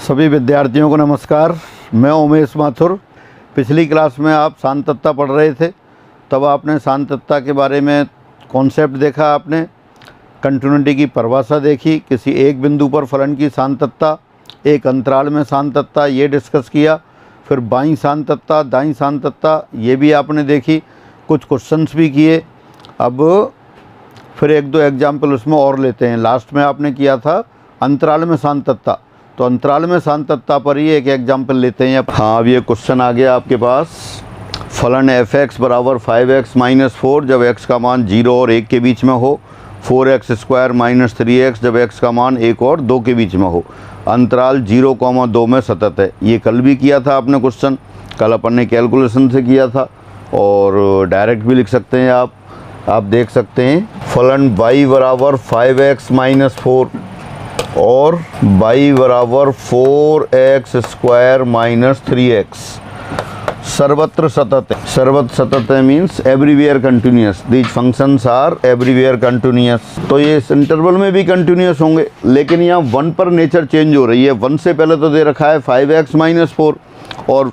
सभी विद्यार्थियों को नमस्कार। मैं उमेश माथुर। पिछली क्लास में आप सांतत्ता पढ़ रहे थे, तब आपने सांतत्ता के बारे में कॉन्सेप्ट देखा, आपने कंटिन्यूटी की परिभाषा देखी, किसी एक बिंदु पर फलन की सांतत्ता, एक अंतराल में सांतत्ता ये डिस्कस किया, फिर बाईं सांतत्ता दाईं सांतत्ता ये भी आपने देखी, कुछ क्वेश्चंस भी किए। अब फिर एक दो एग्जाम्पल उसमें और लेते हैं। लास्ट में आपने किया था अंतराल में सांतत्ता, तो अंतराल में सांतत्ता पर ही एक एग्जाम्पल लेते हैं। हाँ, अब ये क्वेश्चन आ गया आपके पास। फलन एफ एक्स बराबर 5x - 4 जब x का मान 0 और 1 के बीच में हो, 4x² - 3x जब x का मान 1 और 2 के बीच में हो, अंतराल 0,2 में सतत है। ये कल भी किया था आपने क्वेश्चन, कल अपन ने कैलकुलेशन से किया था और डायरेक्ट भी लिख सकते हैं आप देख सकते हैं। फलन y बराबर 5x - 4 और y बराबर 4x² - 3x सर्वत्र सतत है। सर्वत्र सतत है means everywhere continuous. These functions are everywhere continuous. तो ये इस इंटरवल में भी कंटिन्यूस होंगे, लेकिन यहाँ 1 पर नेचर चेंज हो रही है। 1 से पहले तो दे रखा है 5x - 4 और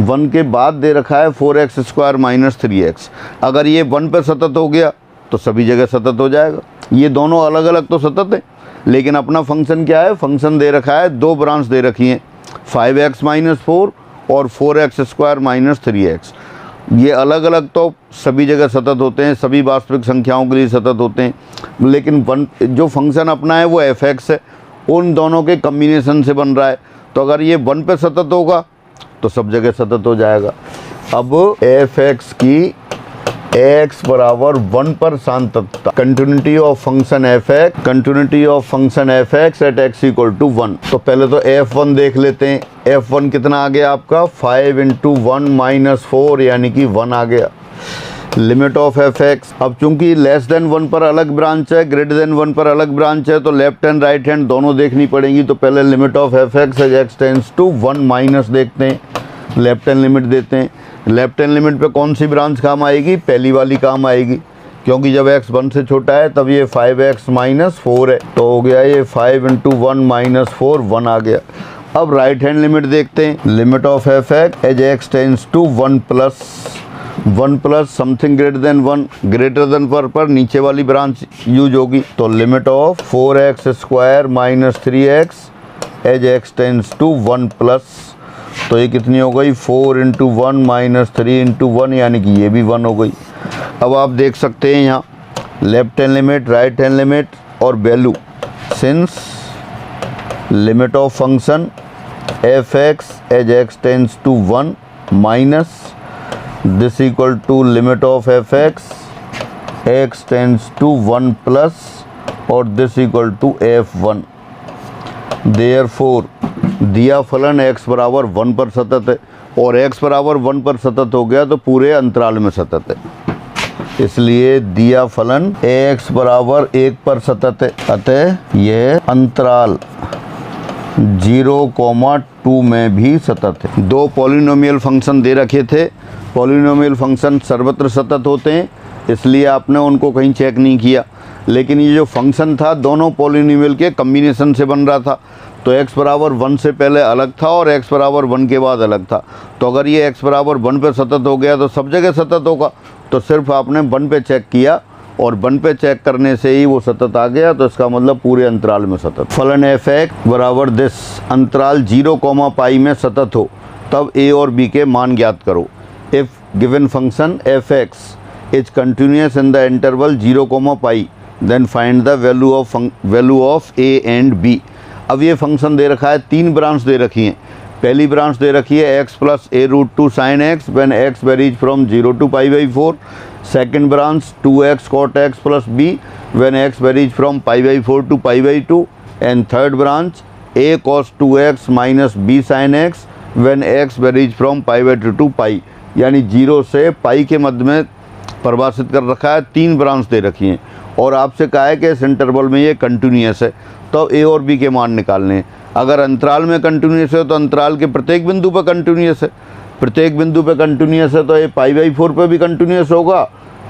1 के बाद दे रखा है 4x² - 3x। अगर ये 1 पर सतत हो गया तो सभी जगह सतत हो जाएगा। ये दोनों अलग अलग तो सतत है, लेकिन अपना फंक्शन क्या है? फंक्शन दे रखा है, दो ब्रांच दे रखी हैं, 5x - 4 और 4x² - 3x। ये अलग अलग तो सभी जगह सतत होते हैं, सभी वास्तविक संख्याओं के लिए सतत होते हैं, लेकिन जो फंक्शन अपना है वो f(x) है, उन दोनों के कम्बिनेशन से बन रहा है। तो अगर ये 1 पे सतत होगा तो सब जगह सतत हो जाएगा। अब f(x) की x बराबर 1 पर सांतत्ता, continuity of function f(x), continuity of function f(x) at x = 1। तो पहले तो f1 देख लेते हैं। f1 कितना आ गया आपका? 5 × 1 - 4 यानी कि 1 आ गया। लिमिट ऑफ f(x), अब चूंकि लेस देन 1 पर अलग ब्रांच है, ग्रेटर देन 1 पर अलग ब्रांच है, तो लेफ्ट हैंड राइट हैंड दोनों देखनी पड़ेगी। तो पहले limit of f(x) as x tends to 1 - देखते हैं, लेफ्ट हैंड लिमिट देते हैं। लेफ्ट हैंड लिमिट पे कौन सी ब्रांच काम आएगी? पहली वाली काम आएगी, क्योंकि जब x 1 से छोटा है तब ये 5x - 4 है, तो हो गया ये 5 × 1 - 4 1 आ गया। अब राइट हैंड लिमिट देखते हैं। Limit of f(x) as x tends to 1 plus something greater than 1, greater than पर नीचे वाली ब्रांच यूज होगी। तो limit of 4x² - 3x as x tends to 1 plus, तो ये कितनी हो गई? 4 × 1 - 3 × 1 यानी कि ये भी 1 हो गई। अब आप देख सकते हैं यहाँ left hand limit, right hand limit और value. Since limit of function f(x) as x tends to 1 minus this equal to limit of f(x) x tends to 1 plus और this equal to f1। Therefore दिया फलन x बराबर 1 पर सतत है, और x बराबर 1 पर सतत हो गया तो पूरे अंतराल में सतत है, इसलिए दिया फलन x बराबर 1 पर सतत है। अतः यह अंतराल 0,2 में भी सतत है। दो पॉलिनोमियल फंक्शन दे रखे थे। पॉलिनोमियल फंक्शन सर्वत्र सतत होते हैं, इसलिए आपने उनको कहीं चेक नहीं किया, लेकिन ये जो फंक्शन था दोनों पॉलिनोमियल के कम्बिनेशन से बन रहा था। तो x बराबर 1 से पहले अलग था और x बराबर 1 के बाद अलग था। तो अगर ये x बराबर 1 पे सतत हो गया तो सब जगह सतत होगा। तो सिर्फ आपने 1 पे चेक किया और 1 पे चेक करने से ही वो सतत आ गया, तो इसका मतलब पूरे अंतराल में सतत। फलन f(x) बराबर दिस, अंतराल 0,π में सतत हो तब a और b के मान ज्ञात करो। If given function f(x) is continuous in the interval 0,π then find the value of a and b। अब ये फंक्शन दे रखा है, 3 ब्रांच दे रखी हैं। पहली ब्रांच दे रखी है x + a√2 sin x when x varies from 0 to π/4। Second branch 2x cot x plus b when x varies from π/4 to π/2। And third branch a cos 2x - b sin x when x varies from π/2 to π, यानी 0 से π के मध्य में परिभाषित कर रखा है। 3 branch दे रखी हैं और आपसे कहा है कि इस इंटरवल में ये कंटिन्यूस है, तो a और b के मान निकालने हैं। अगर अंतराल में कंटिन्यूस है तो अंतराल के प्रत्येक बिंदु पर कंटिन्यूस है। प्रत्येक बिंदु पे कंटिन्यूस है तो ये π/4 पे भी कंटिन्यूस होगा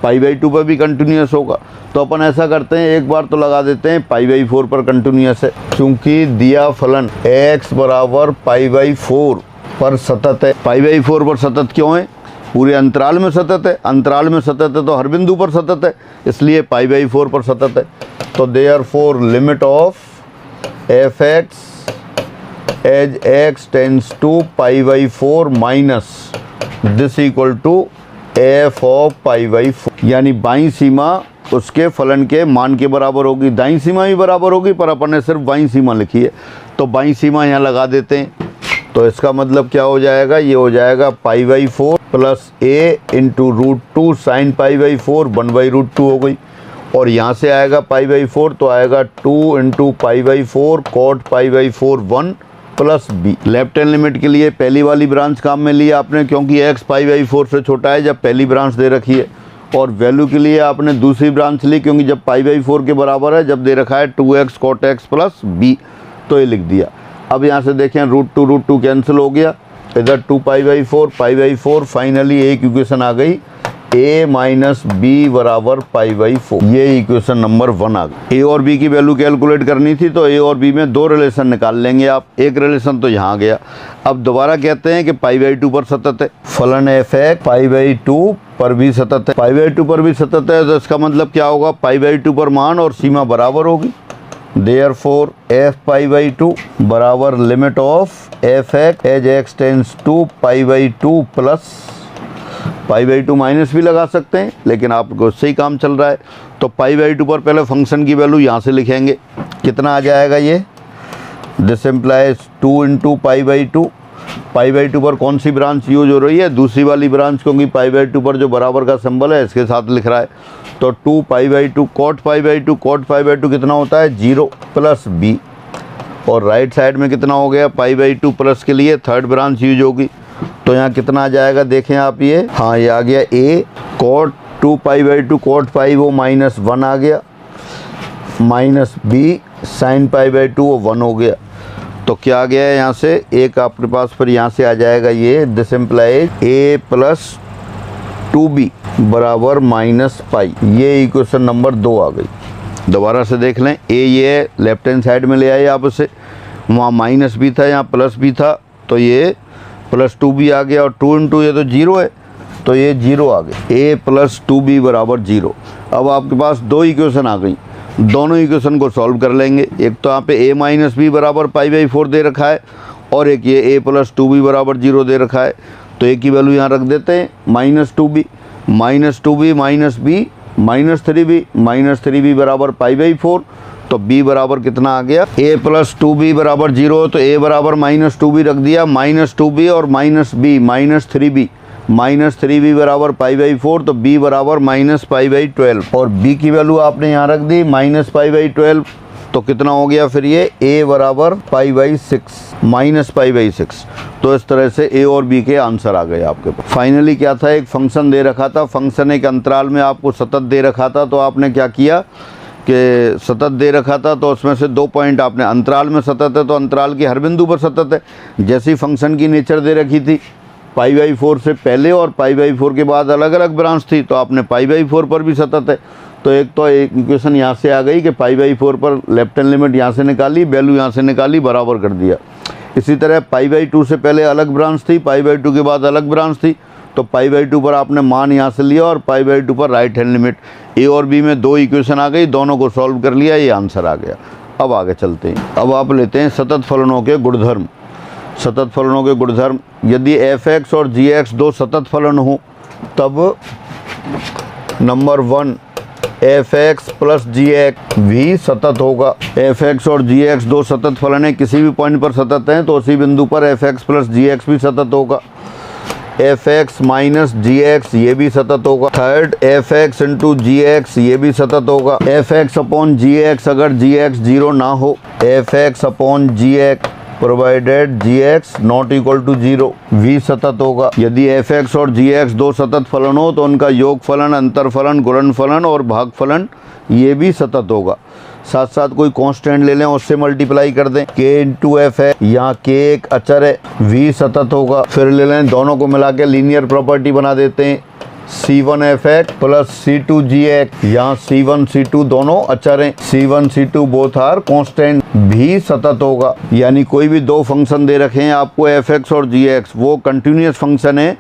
π/2 पर भी कंटिन्यूस होगा। तो अपन ऐसा करते हैं, एक बार तो लगा देते हैं π/4 पर कंटिन्यूस है, क्योंकि दिया फलन x बराबर π/4 पर सतत है। π/4 पर सतत क्यों है? पूरे अंतराल में सतत है, अंतराल में सतत है तो हर बिंदु पर सतत है, इसलिए π/4 पर सतत है। तो therefore limit of f(x) as x tends to π/4 minus this equal to f of π/4, यानी बाईं सीमा उसके फलन के मान के बराबर होगी। दाईं सीमा भी बराबर होगी, पर अपन ने सिर्फ बाईं सीमा लिखी है, तो बाईं सीमा यहाँ लगा देते हैं। तो इसका मतलब क्या हो जाएगा? ये हो जाएगा π/4 प्लस a इंटू √2 साइन π/4 1/√2 हो गई। और यहाँ से आएगा π/4 तो आएगा 2 into π/4 cot π/4 1 plus b। Left hand limit के लिए पहली वाली ब्रांच काम में लिया आपने, क्योंकि x π/4 से छोटा है जब पहली ब्रांच दे रखी है। और वैल्यू के लिए आपने दूसरी ब्रांच ली, क्योंकि जब π/4 के बराबर है, जब दे रखा है 2x cot x plus b, तो ये लिख दिया। अब यहाँ से देखें √2 कैंसिल हो गया, इधर 2 π/4 फाइनली एक इक्वेशन आ गई a माइनस बी बराबर π/4। ये इक्वेशन नंबर 1 आ गई। a और b की वैल्यू कैलकुलेट करनी थी, तो a और b में दो रिलेशन निकाल लेंगे आप। एक रिलेशन तो यहाँ गया। अब दोबारा कहते हैं कि π/2 पर सतत है, फलन f(x) π/2 पर भी सतत है। π/2 पर भी सतत है तो इसका मतलब क्या होगा? π/2 पर मान और सीमा बराबर होगी। देयरफॉर f π/2 बराबर limit of f(x) as x tends to π/2 plus π/2 minus भी लगा सकते हैं, लेकिन आपको उससे ही काम चल रहा है। तो π/2 पर पहले फंक्शन की वैल्यू यहाँ से लिखेंगे, कितना आ जाएगा ये? This implies 2 into π/2। π/2 पर कौन सी ब्रांच यूज हो रही है? दूसरी वाली ब्रांच, क्योंकि π/2 पर जो बराबर का सिंबल है इसके साथ लिख रहा है। तो 2 π/2 कॉट π/2 कितना होता है? 0 प्लस b। और राइट साइड में कितना हो गया? π/2 प्लस के लिए थर्ड ब्रांच यूज होगी, तो यहाँ कितना आ जाएगा देखें आप ये। हाँ, ये आ गया a कॉट 2 π/2 कॉट पाई वो माइनस 1 आ गया, माइनस b साइन π/2 वो 1 हो गया। तो क्या आ गया है यहाँ से? एक आपके पास फिर यहाँ से आ जाएगा ये, this implies a plus 2b बराबर माइनस पाई। ये इक्वेशन नंबर 2 आ गई। दोबारा से देख लें, a ये लेफ्ट हैंड साइड में ले आए आप उसे, वहाँ माइनस b था, यहाँ प्लस b था, तो ये प्लस 2b आ गया। और 2 इंटू ये तो 0 है, तो ये 0 आ गए। a प्लस 2b बराबर 0। अब आपके पास दो इक्वेशन आ गई, दोनों इक्वेशन को सॉल्व कर लेंगे। एक तो यहाँ पे a माइनस बी बराबर π/4 दे रखा है, और एक ये a प्लस 2b बराबर 0 दे रखा है। तो एक की वैल्यू यहाँ रख देते हैं, minus 2b minus b minus 3b बराबर π/4। तो b बराबर कितना आ गया? a प्लस 2b बराबर 0, तो a बराबर माइनस 2b रख दिया, माइनस 2b और माइनस b माइनस 3b बराबर π/4, तो b बराबर माइनस π/12। और b की वैल्यू आपने यहाँ रख दी माइनस π/12, तो कितना हो गया फिर ये? a बराबर π/6 माइनस π/6। तो इस तरह से a और b के आंसर आ गए आपके पास। फाइनली क्या था? एक फंक्शन दे रखा था, फंक्शन एक अंतराल में आपको सतत दे रखा था, तो आपने क्या किया कि सतत दे रखा था तो उसमें से 2 पॉइंट आपने, अंतराल में सतत है तो अंतराल के हर बिंदु पर सतत है। जैसी फंक्शन की नेचर दे रखी थी, π/4 से पहले और π/4 के बाद अलग अलग ब्रांच थी, तो आपने π/4 पर भी सतत है। तो एक इक्वेशन यहाँ से आ गई कि π/4 पर लेफ्ट हैंड लिमिट यहाँ से निकाली, वैल्यू यहाँ से निकाली, बराबर कर दिया। इसी तरह π/2 से पहले अलग ब्रांच थी, π/2 के बाद अलग ब्रांच थी, तो π/2 पर आपने मान यहाँ से लिया और π/2 पर राइट हैंड लिमिट। a और b में दो इक्वेशन आ गई, दोनों को सॉल्व कर लिया, ये आंसर आ गया। अब आगे चलते हैं। अब आप लेते हैं सतत फलनों के गुणधर्म। सतत फलनों के गुणधर्म, यदि f(x) और g(x) दो सतत फलन हो, तब नंबर 1 f(x) प्लस g(x) भी सतत होगा। f(x) और g(x) दो सतत फलन है, किसी भी पॉइंट पर सतत हैं, तो उसी बिंदु पर f(x) प्लस g(x) भी सतत होगा। f(x) माइनस g(x) ये भी सतत होगा। थर्ड, f(x) इंटू g(x) ये भी सतत होगा। f(x) अपॉन g(x) अगर g(x) 0 ना हो, f(x) upon g(x) provided g(x) not equal to 0 भी सतत होगा। यदि f(x) और g(x) दो सतत फलन हो, तो उनका योग फलन, अंतर फलन, गुणन फलन और भाग फलन ये भी सतत होगा। साथ साथ कोई कांस्टेंट ले लें, उससे मल्टीप्लाई कर दें, k इंटू एफ है, यहाँ k एक अचर है, v सतत होगा। फिर ले लें, दोनों को मिला के लीनियर प्रॉपर्टी बना देते हैं, C1f(x) प्लस C2g(x). यहाँ C1 C2 दोनों अचर हैं, C1 C2 both are constant, भी सतत होगा। यानी कोई भी दो फंक्शन दे रखे हैं आपको fx और gx, वो कंटिन्यूस फंक्शन है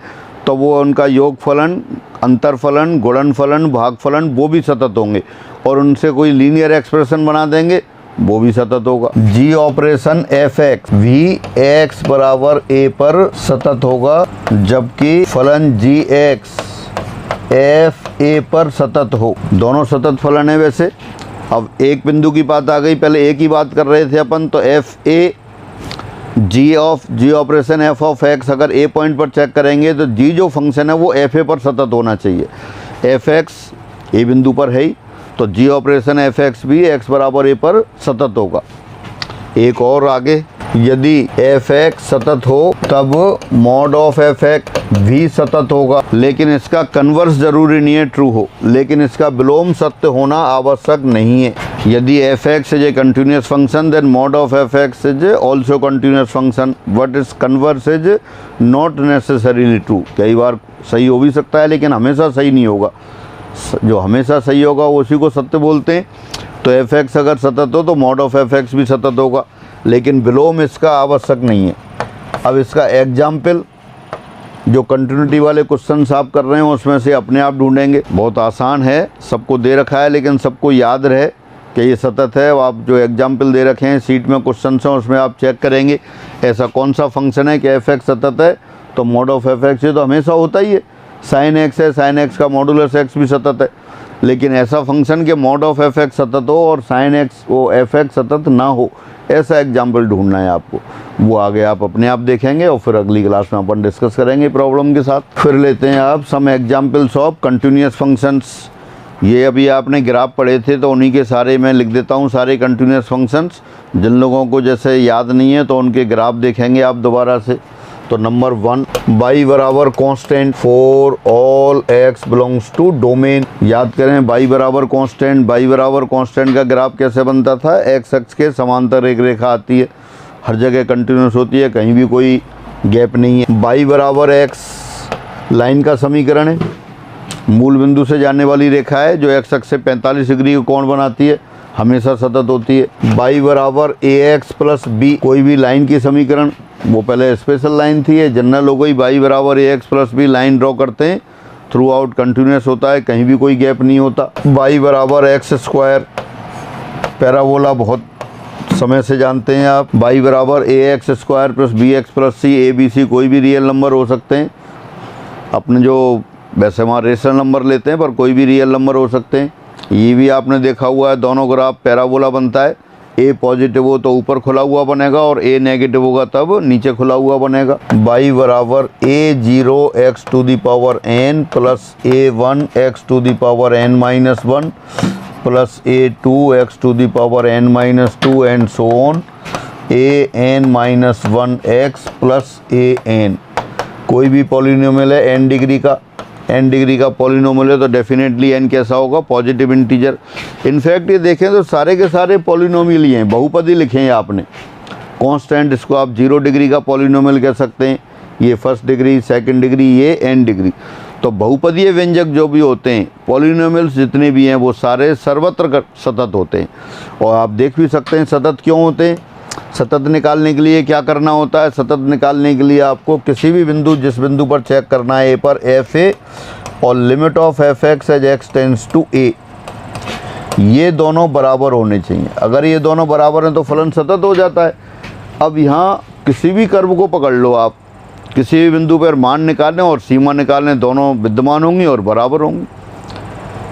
तो वो उनका योग फलन, अंतर फलन, गुणन फलन, भाग फलन वो भी सतत होंगे, और उनसे कोई लीनियर एक्सप्रेशन बना देंगे वो भी सतत होगा। जी ऑपरेशन fx भी x बराबर a पर सतत होगा, जबकि फलन gx f a पर सतत हो। दोनों सतत फलन है वैसे। अब एक बिंदु की बात आ गई, पहले एक ही बात कर रहे थे अपन, तो f a g operation f of x अगर a पॉइंट पर चेक करेंगे तो g जो फंक्शन है वो f a पर सतत होना चाहिए। fx a बिंदु पर है ही, तो जी ऑपरेशन fx भी x बराबर a पर सतत होगा। एक और आगे, यदि fx सतत हो तब मॉड ऑफ fx भी सतत होगा, लेकिन इसका कन्वर्स जरूरी नहीं है ट्रू हो, लेकिन इसका विलोम सत्य होना आवश्यक नहीं है। यदि fx is a continuous function then mod of fx is also continuous function, but इस converse is not necessarily true. कई बार सही हो भी सकता है लेकिन हमेशा सही नहीं होगा, जो हमेशा सही होगा उसी को सत्य बोलते हैं। तो fx अगर सतत हो तो मॉड ऑफ fx भी सतत होगा, लेकिन विलोम इसका आवश्यक नहीं है। अब इसका एग्जाम्पल, जो कंटिन्यूटी वाले क्वेश्चन आप कर रहे हैं उसमें से अपने आप ढूंढेंगे, बहुत आसान है, सबको दे रखा है लेकिन सबको याद रहे कि ये सतत है। आप जो एग्जाम्पल दे रखे हैं सीट में क्वेश्चन हैं उसमें आप चेक करेंगे ऐसा कौन सा फंक्शन है कि fx सतत है, तो मॉड ऑफ fx ये तो हमेशा होता ही है। साइन x है, साइन x का मॉडुलस x भी सतत है, लेकिन ऐसा फंक्शन के मॉड ऑफ fx सतत हो और साइन x वो fx सतत ना हो, ऐसा एग्जाम्पल ढूंढना है आपको। वो आगे आप अपने आप देखेंगे और फिर अगली क्लास में अपन डिस्कस करेंगे प्रॉब्लम के साथ। फिर लेते हैं आप some examples of continuous functions. ये अभी आपने ग्राफ पढ़े थे तो उन्हीं के सारे मैं लिख देता हूँ, सारे कंटिन्यूस फंक्शंस। जिन लोगों को जैसे याद नहीं है तो उनके ग्राफ देखेंगे आप दोबारा से। तो नंबर 1, y बराबर constant for all x belongs to domain. याद करें y बराबर कांस्टेंट का ग्राफ कैसे बनता था, x अक्ष के समांतर एक रेखा आती है, हर जगह कंटिन्यूस होती है, कहीं भी कोई गैप नहीं है। y बराबर x लाइन का समीकरण है, मूल बिंदु से जाने वाली रेखा है जो x अक्ष से 45 डिग्री का कोण बनाती है, हमेशा सतत होती है। y बराबर ax प्लस b कोई भी लाइन की समीकरण, वो पहले स्पेशल लाइन थी, ये जनरल हो गई। y बराबर ax plus b line draw करते हैं, थ्रू आउट कंटिन्यूस होता है, कहीं भी कोई गैप नहीं होता। y बराबर एक्स स्क्वायर पैराबोला बहुत समय से जानते हैं आप। y बराबर ax square plus bx plus c, a b c कोई भी रियल नंबर हो सकते हैं, अपने जो वैसे वहाँ रेशनल नंबर लेते हैं पर कोई भी रियल नंबर हो सकते हैं। ये भी आपने देखा हुआ है, दोनों ग्राफ पैराबोला बनता है, a पॉजिटिव हो तो ऊपर खुला हुआ बनेगा और a नेगेटिव होगा तब नीचे खुला हुआ बनेगा। y बराबर a0 x to the power n plus a1 x to the power n minus 1 plus a2 x to the power n minus 2 and so on an minus 1 x plus an। कोई भी polynomial है n degree का polynomial है तो definitely n कैसा होगा, positive integer. In fact ये देखें तो सारे के सारे पॉलिनोमियल ही हैं, बहुपदी लिखे हैं आपने। कांस्टेंट इसको आप 0 डिग्री का पॉलिनोमियल कह सकते हैं, ये फर्स्ट डिग्री, सेकंड डिग्री, ये n डिग्री। तो बहुपदीय व्यंजक जो भी होते हैं, पॉलिनोमियल्स जितने भी हैं वो सारे सर्वत्र सतत होते हैं। और आप देख भी सकते हैं सतत क्यों होते हैं। सतत निकालने के लिए क्या करना होता है, सतत निकालने के लिए आपको किसी भी बिंदु, जिस बिंदु पर चेक करना है a पर fa और limit of fx as x tends to a, ये दोनों बराबर होने चाहिए। अगर ये दोनों बराबर हैं तो फलन सतत हो जाता है। अब यहाँ किसी भी कर्व को पकड़ लो आप, किसी भी बिंदु पर मान निकालें और सीमा निकालें, दोनों विद्यमान होंगी और बराबर होंगी।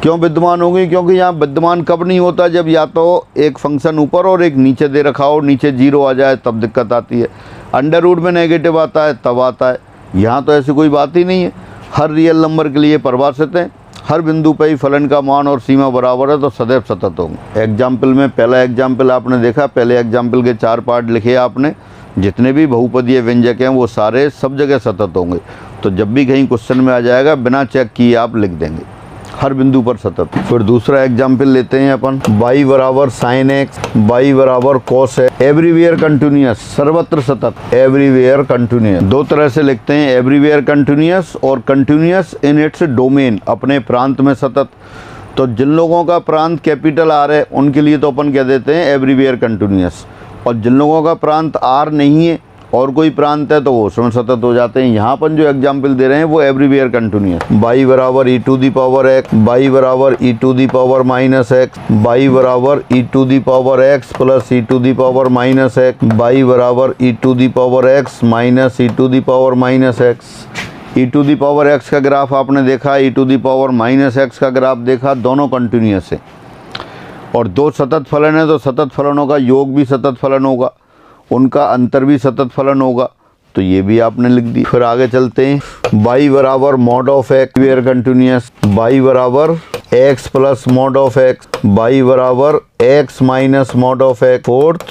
क्यों विद्यमान होंगी, क्योंकि यहाँ विद्यमान कब नहीं होता, जब या तो एक फंक्शन ऊपर और एक नीचे दे रखा हो, नीचे 0 आ जाए तब दिक्कत आती है। अंडर रूट में नेगेटिव आता है तब आता है, यहाँ तो ऐसी कोई बात ही नहीं है। हर रियल नंबर के लिए परिभाषित है, हर बिंदु पर ही फलन का मान और सीमा बराबर है तो सदैव सतत होंगे। एग्जाम्पल में पहला एग्जाम्पल आपने देखा, पहले एग्जाम्पल के 4 पार्ट लिखे आपने। जितने भी बहुपदीय व्यंजक हैं वो सारे सब जगह सतत होंगे। तो जब भी कहीं क्वेश्चन में आ जाएगा बिना चेक किए आप लिख देंगे। हर बिंदु पर सतत। फिर दूसरा एग्जाम्पल लेते हैं अपन, y बराबर साइन एक्स, y बराबर कॉस एक्स, एवरीवेयर कंटिन्यूअस, सर्वत्र सतत, एवरीवेयर कंटिन्यूअस। दो तरह से लिखते हैं, एवरीवेयर कंटिन्यूअस और कंटिन्यूअस इन इट्स डोमेन, अपने प्रांत में सतत। तो जिन लोगों का प्रांत कैपिटल आर है उनके लिए तो अपन कह देते हैं एवरीवेयर कंटिन्यूअस, और जिन लोगों का प्रांत आर नहीं है और कोई प्रांत है तो वो उसमें सतत हो जाते हैं। यहाँ पर जो एग्जाम्पल दे रहे हैं वो एवरीवेयर कंटिन्यूअस। y बराबर e to the power x, y बराबर e to the power minus x, y बराबर e to the power x plus e to the power minus x, y बराबर e to the power x minus e to the power minus x. E to the power x का graph आपने देखा, e to the power minus x का graph देखा, दोनों continuous है। और दो सतत फलन है तो सतत फलनों का योग भी सतत फलन होगा, उनका अंतर भी सतत फलन होगा, तो ये भी आपने लिख दी। फिर आगे चलते हैं, y बराबर mod of x where continuous, y बराबर x plus mod of x, y बराबर x minus mod of x, fourth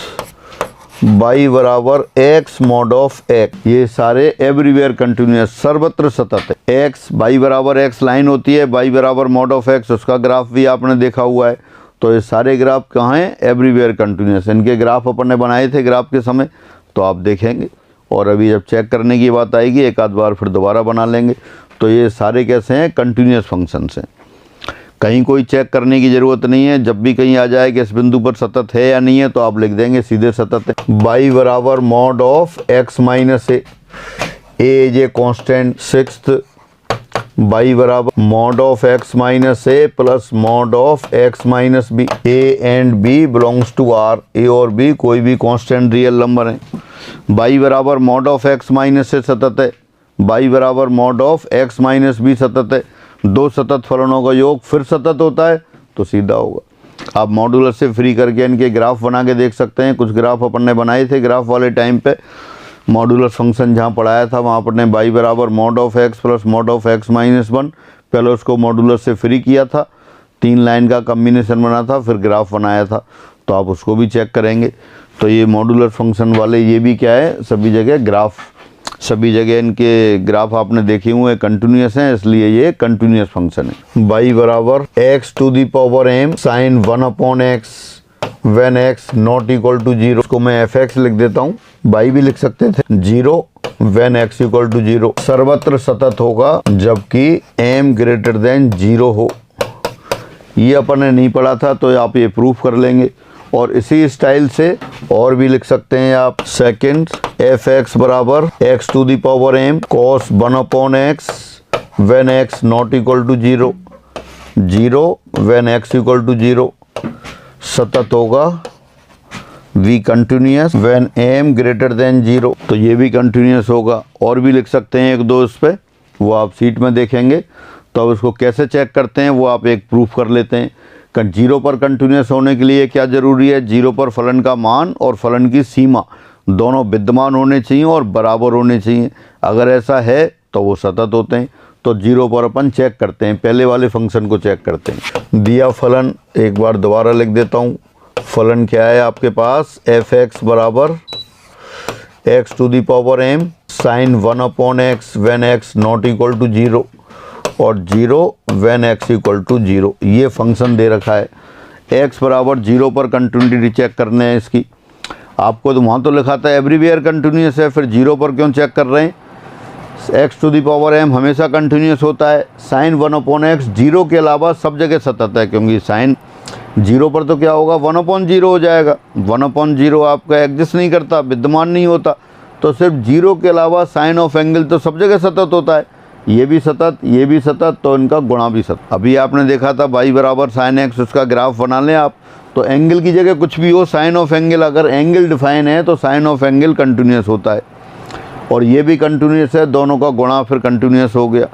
y बराबर x मॉड ऑफ x। ये सारे एवरीवेयर कंटिन्यूअस, सर्वत्र सतत है। x y बराबर x लाइन होती है, y बराबर मॉड ऑफ x, उसका ग्राफ भी आपने देखा हुआ है। तो ये सारे ग्राफ कहाँ हैं, एवरीवेयर कंटिन्यूअस। इनके ग्राफ अपन ने बनाए थे ग्राफ के समय, तो आप देखेंगे, और अभी जब चेक करने की बात आएगी एक आध बार फिर दोबारा बना लेंगे। तो ये सारे कैसे हैं, कंटिन्यूअस फंक्शंस हैं, कहीं कोई चेक करने की ज़रूरत नहीं है। जब भी कहीं आ जाए कि इस बिंदु पर सतत है या नहीं है तो आप लिख देंगे सीधे सतत है। y बराबर mod of x minus a is a constant, sixth y बराबर mod of x minus a plus mod of x minus b, a and b belongs to r, a और b कोई भी कांस्टेंट रियल नंबर है। y बराबर mod of x minus से सतत है, y बराबर mod of x minus b सतत है। दो सतत फलनों का योग फिर सतत होता है तो सीधा होगा। आप मॉडुलस से फ्री करके इनके ग्राफ बना के देख सकते हैं। कुछ ग्राफ अपन ने बनाए थे ग्राफ वाले टाइम पे, मॉडुलस फंक्शन जहाँ पढ़ाया था वहाँ पर ने y बराबर mod of x plus mod of x minus 1, पहले उसको मॉडुलस से फ्री किया था, 3 लाइन का कम्बिनेशन बना था, फिर ग्राफ बनाया था, तो आप उसको भी चेक करेंगे। तो ये मॉडुलस फंक्शन वाले ये भी क्या है, सभी जगह ग्राफ, सभी जगह इनके ग्राफ आपने देखे हुए कंटिन्यूअस हैं, इसलिए ये कंटिन्यूअस फंक्शन है। y बराबर x to the power m sine 1 upon x when x not equal to 0, उसको मैं fx लिख देता हूँ, y भी लिख सकते थे, 0 व्हेन x इक्वल टू 0। सर्वत्र सतत होगा जबकि m ग्रेटर देन 0 हो। ये अपन ने नहीं पढ़ा था तो आप ये प्रूफ कर लेंगे। और इसी स्टाइल से और भी लिख सकते हैं आप, सेकेंड fx बराबर x to the power m cos 1 upon x when x not equal to 0, 0 when x equal to 0। सतत होगा v continuous when m greater than 0, तो ये भी कंटिन्यूअस होगा। और भी लिख सकते हैं एक दो इस पे, वो आप सीट में देखेंगे। तो अब इसको कैसे चेक करते हैं वो आप एक प्रूफ कर लेते हैं। 0 पर कंटिन्यूअस होने के लिए क्या ज़रूरी है, 0 पर फलन का मान और फलन की सीमा दोनों विद्यमान होने चाहिए और बराबर होने चाहिए। अगर ऐसा है तो वो सतत होते हैं। तो 0 पर अपन चेक करते हैं, पहले वाले फंक्शन को चेक करते हैं। दिया फलन एक बार दोबारा लिख देता हूँ। फलन क्या है आपके पास, fx बराबर x to the power m sine 1 upon x when x not equal to 0 और 0 व्हेन x इक्वल टू 0। ये फंक्शन दे रखा है। x बराबर 0 पर कंटिन्यूटी चेक करने हैं इसकी। आपको तो वहाँ तो लिखा था एवरीवेयर कंटिन्यूअस है, फिर 0 पर क्यों चेक कर रहे हैं। x to the power m हमेशा कंटिन्यूअस होता है। साइन 1 अपॉन x 0 के अलावा सब जगह सतत है, क्योंकि साइन 0 पर तो क्या होगा, 1 अपॉन 0 हो जाएगा। 1 अपॉन 0 आपका एग्जिस्ट नहीं करता, विद्यमान नहीं होता। तो सिर्फ 0 के अलावा साइन ऑफ एंगल तो सब जगह सतत होता है। ये भी सतत, ये भी सतत, तो इनका गुणा भी सतत। अभी आपने देखा था y बराबर साइन x, उसका ग्राफ बना लें आप। तो एंगल की जगह कुछ भी हो, साइन ऑफ एंगल, अगर एंगल डिफाइन है तो साइन ऑफ एंगल कंटिन्यूअस होता है। और ये भी कंटिन्यूअस है, दोनों का गुणा फिर कंटिन्यूअस हो गया।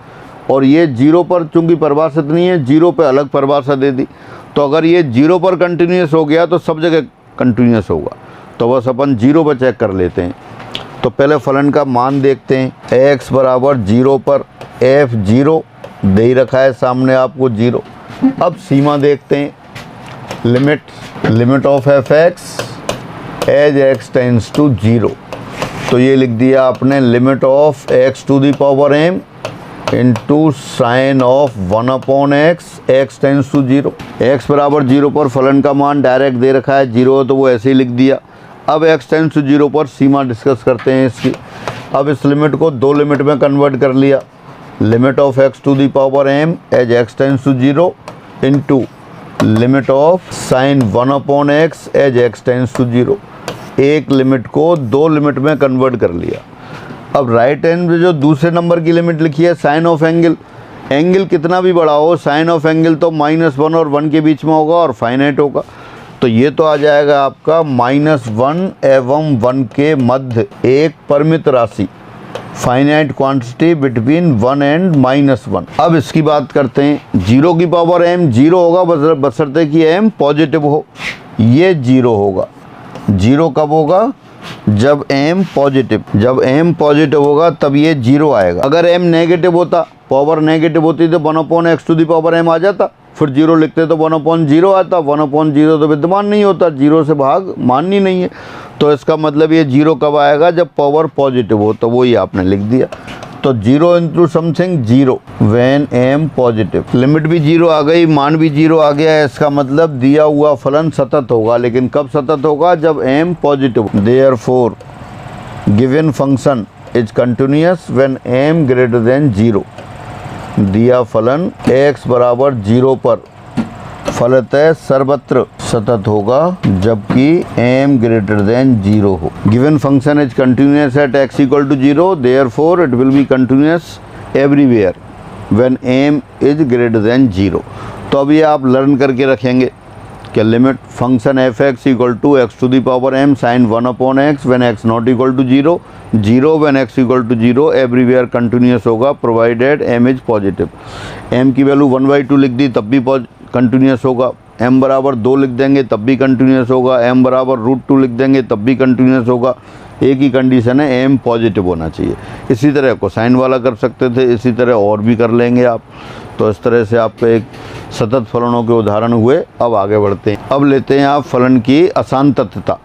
और ये 0 पर चूंकि परिभाषित नहीं है, 0 पे अलग परिभाषा दे दी। तो अगर ये 0 पर कंटिन्यूअस हो गया तो सब जगह कंटिन्यूअस होगा। तो बस अपन 0 पर चेक कर लेते हैं। तो पहले फलन का मान देखते हैं। x बराबर 0 पर f0 दे ही रखा है सामने आपको 0। अब सीमा देखते हैं, limit of fx as x tends to 0। तो ये लिख दिया आपने, limit of x to the power m into sine of 1/x, x tends to 0। x बराबर 0 पर फलन का मान डायरेक्ट दे रखा है, 0 तो वो ऐसे ही लिख दिया। अब x टेंस टू 0 पर सीमा डिस्कस करते हैं इसकी। अब इस लिमिट को दो लिमिट में कन्वर्ट कर लिया, limit of x to the power m as x tends to 0 into limit of sine 1/x as x tends to 0। एक लिमिट को दो लिमिट में कन्वर्ट कर लिया। अब राइट हैंड में जो दूसरे नंबर की लिमिट लिखी है साइन ऑफ एंगल, एंगल कितना भी बड़ा हो साइन ऑफ एंगल तो -1 और 1 के बीच में होगा और फाइनाइट होगा। तो ये तो आ जाएगा आपका -1 एवं 1 के मध्य एक परिमित राशि, फाइनाइट क्वांटिटी बिटवीन 1 एंड -1। अब इसकी बात करते हैं। 0 की पावर m 0 होगा बशर्ते कि m पॉजिटिव हो। ये 0 होगा। 0 कब होगा? जब m पॉजिटिव होगा तब ये 0 आएगा। अगर m नेगेटिव होता, पावर नेगेटिव होती तो 1/x to the power m आ जाता, फिर 0 लिखते तो 1/0 आता। 1/0 तो विद्यमान नहीं होता, 0 से भाग माननी नहीं है। तो इसका मतलब ये 0 कब आएगा? जब पावर पॉजिटिव हो। तो वही आपने लिख दिया। तो 0 into something 0 when m positive. Limit भी 0 आ गई, मान भी 0 आ गया है। इसका मतलब दिया हुआ फलन सतत होगा। लेकिन कब सतत होगा? जब m positive. Therefore given function is continuous when m greater than 0। दिया फलन x बराबर 0 पर फलतः सर्वत्र सतत होगा जबकि m ग्रेटर देन 0 हो। Given function is continuous at x equal to 0, therefore it will be continuous everywhere when m is greater than 0। तो अब ये आप लर्न करके रखेंगे कि limit function f(x) equal to x to the power m sine 1/x when x not equal to 0, 0 when x equal to 0 everywhere continuous होगा provided m is positive. m की value 1/2 लिख दी तब भी कंटिन्यूअस होगा। m बराबर 2 लिख देंगे तब भी कंटिन्यूअस होगा। m बराबर √2 लिख देंगे तब भी कंटिन्यूअस होगा। एक ही कंडीशन है, m पॉजिटिव होना चाहिए। इसी तरह कोसाइन वाला कर सकते थे, इसी तरह और भी कर लेंगे आप। तो इस तरह से आपके एक सतत फलनों के उदाहरण हुए। अब आगे बढ़ते हैं। अब लेते हैं आप फलन की असांतत्यता।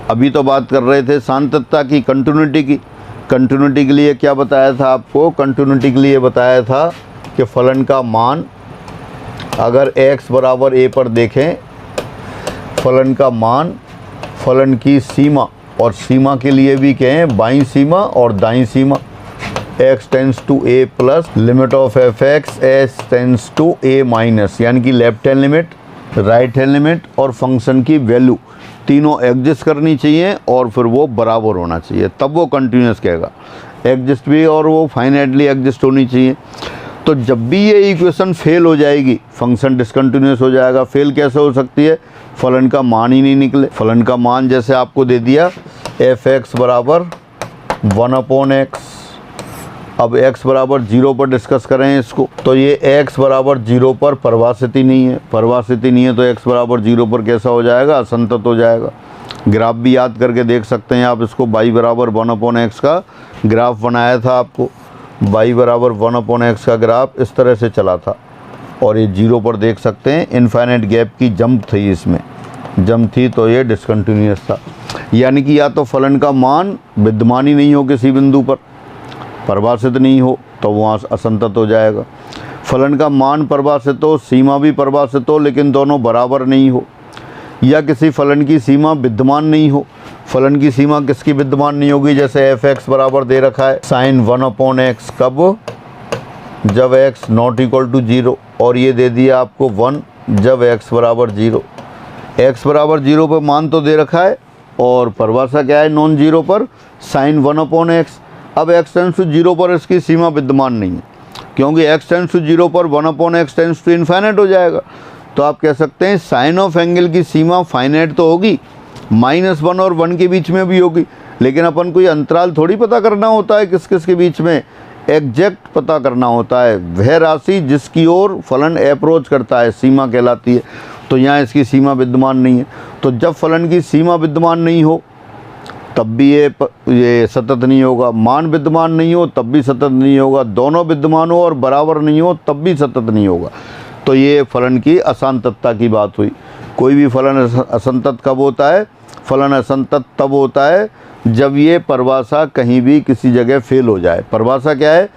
अभी तो बात कर रहे थे सान्तत्यता की, कंटिन्यूटी की। कंटिन्यूटी के लिए क्या बताया था आपको? कंटिन्यूटी के लिए बताया था कि फलन का मान अगर x बराबर a पर देखें, फलन का मान फलन की सीमा, और सीमा के लिए भी कहें बाईं सीमा और दाईं सीमा, x tends to a plus limit of f(x) s tends to a minus, यानी कि left hand limit, right hand limit और फंक्शन की वैल्यू तीनों एग्जिस्ट करनी चाहिए और फिर वो बराबर होना चाहिए, तब वो कंटिन्यूअस कहेगा। एग्जिस्ट भी और वो फाइनाइटली एग्जिस्ट होनी चाहिए। तो जब भी ये इक्वेशन फेल हो जाएगी फंक्शन डिसकंटिन्यूअस हो जाएगा। फेल कैसे हो सकती है? फलन का मान ही नहीं निकले। फलन का मान जैसे आपको दे दिया f(x) बराबर 1/x। अब x बराबर 0 पर डिस्कस करें इसको, तो ये x बराबर 0 पर परिभाषित ही नहीं है। परिभाषित ही नहीं है तो x बराबर 0 पर कैसा हो जाएगा? असंतत हो जाएगा। ग्राफ भी याद करके देख सकते हैं आप इसको। y बराबर 1/x का ग्राफ बनाया था आपको। y बराबर 1/x का ग्राफ इस तरह से चला था और ये 0 पर देख सकते हैं। इनफाइनाइट गैप की जंप थी, इसमें जंप थी तो ये डिसकंटिन्यूअस था। यानी कि या तो फलन का मान विद्यमान ही नहीं हो, किसी बिंदु पर परिभाषित नहीं हो, तो वहाँ असंतत हो जाएगा। फलन का मान परिभाषित हो, सीमा भी परिभाषित हो, लेकिन दोनों बराबर नहीं हो, या किसी फलन की सीमा विद्यमान नहीं हो। फलन की सीमा किसकी विद्यमान नहीं होगी? जैसे f(x) बराबर दे रखा है साइन 1/x, कब? जब x नॉट इक्वल टू 0, और ये दे दिया आपको 1 जब x बराबर 0। x बराबर 0 पर मान तो दे रखा है और परिभाषा क्या है नॉन जीरो पर? Sign 1/x। अब x टेंस टू 0 पर इसकी सीमा विद्यमान नहीं है, क्योंकि x टेंस टू 0 पर 1/x टेंस टू इन्फाइनाइट हो जाएगा। तो आप कह सकते हैं साइन ऑफ एंगल की सीमा फाइनाइट तो होगी, -1 और 1 के बीच में भी होगी, लेकिन अपन को ये अंतराल थोड़ी पता करना होता है किस किस के बीच में, एग्जैक्ट पता करना होता है। वह राशि जिसकी ओर फलन अप्रोच करता है सीमा कहलाती है। तो यहाँ इसकी सीमा विद्यमान नहीं है। तो जब फलन की सीमा विद्यमान नहीं हो तब भी ये सतत नहीं होगा। मान विद्यमान नहीं हो तब भी सतत नहीं होगा। दोनों विद्यमान हो और बराबर नहीं हो तब भी सतत नहीं होगा। तो ये फलन की असांतत्यता की बात हुई। कोई भी फलन असंतत कब होता है? फलन असंतत तब होता है जब ये परिभाषा कहीं भी किसी जगह फेल हो जाए। परिभाषा क्या है?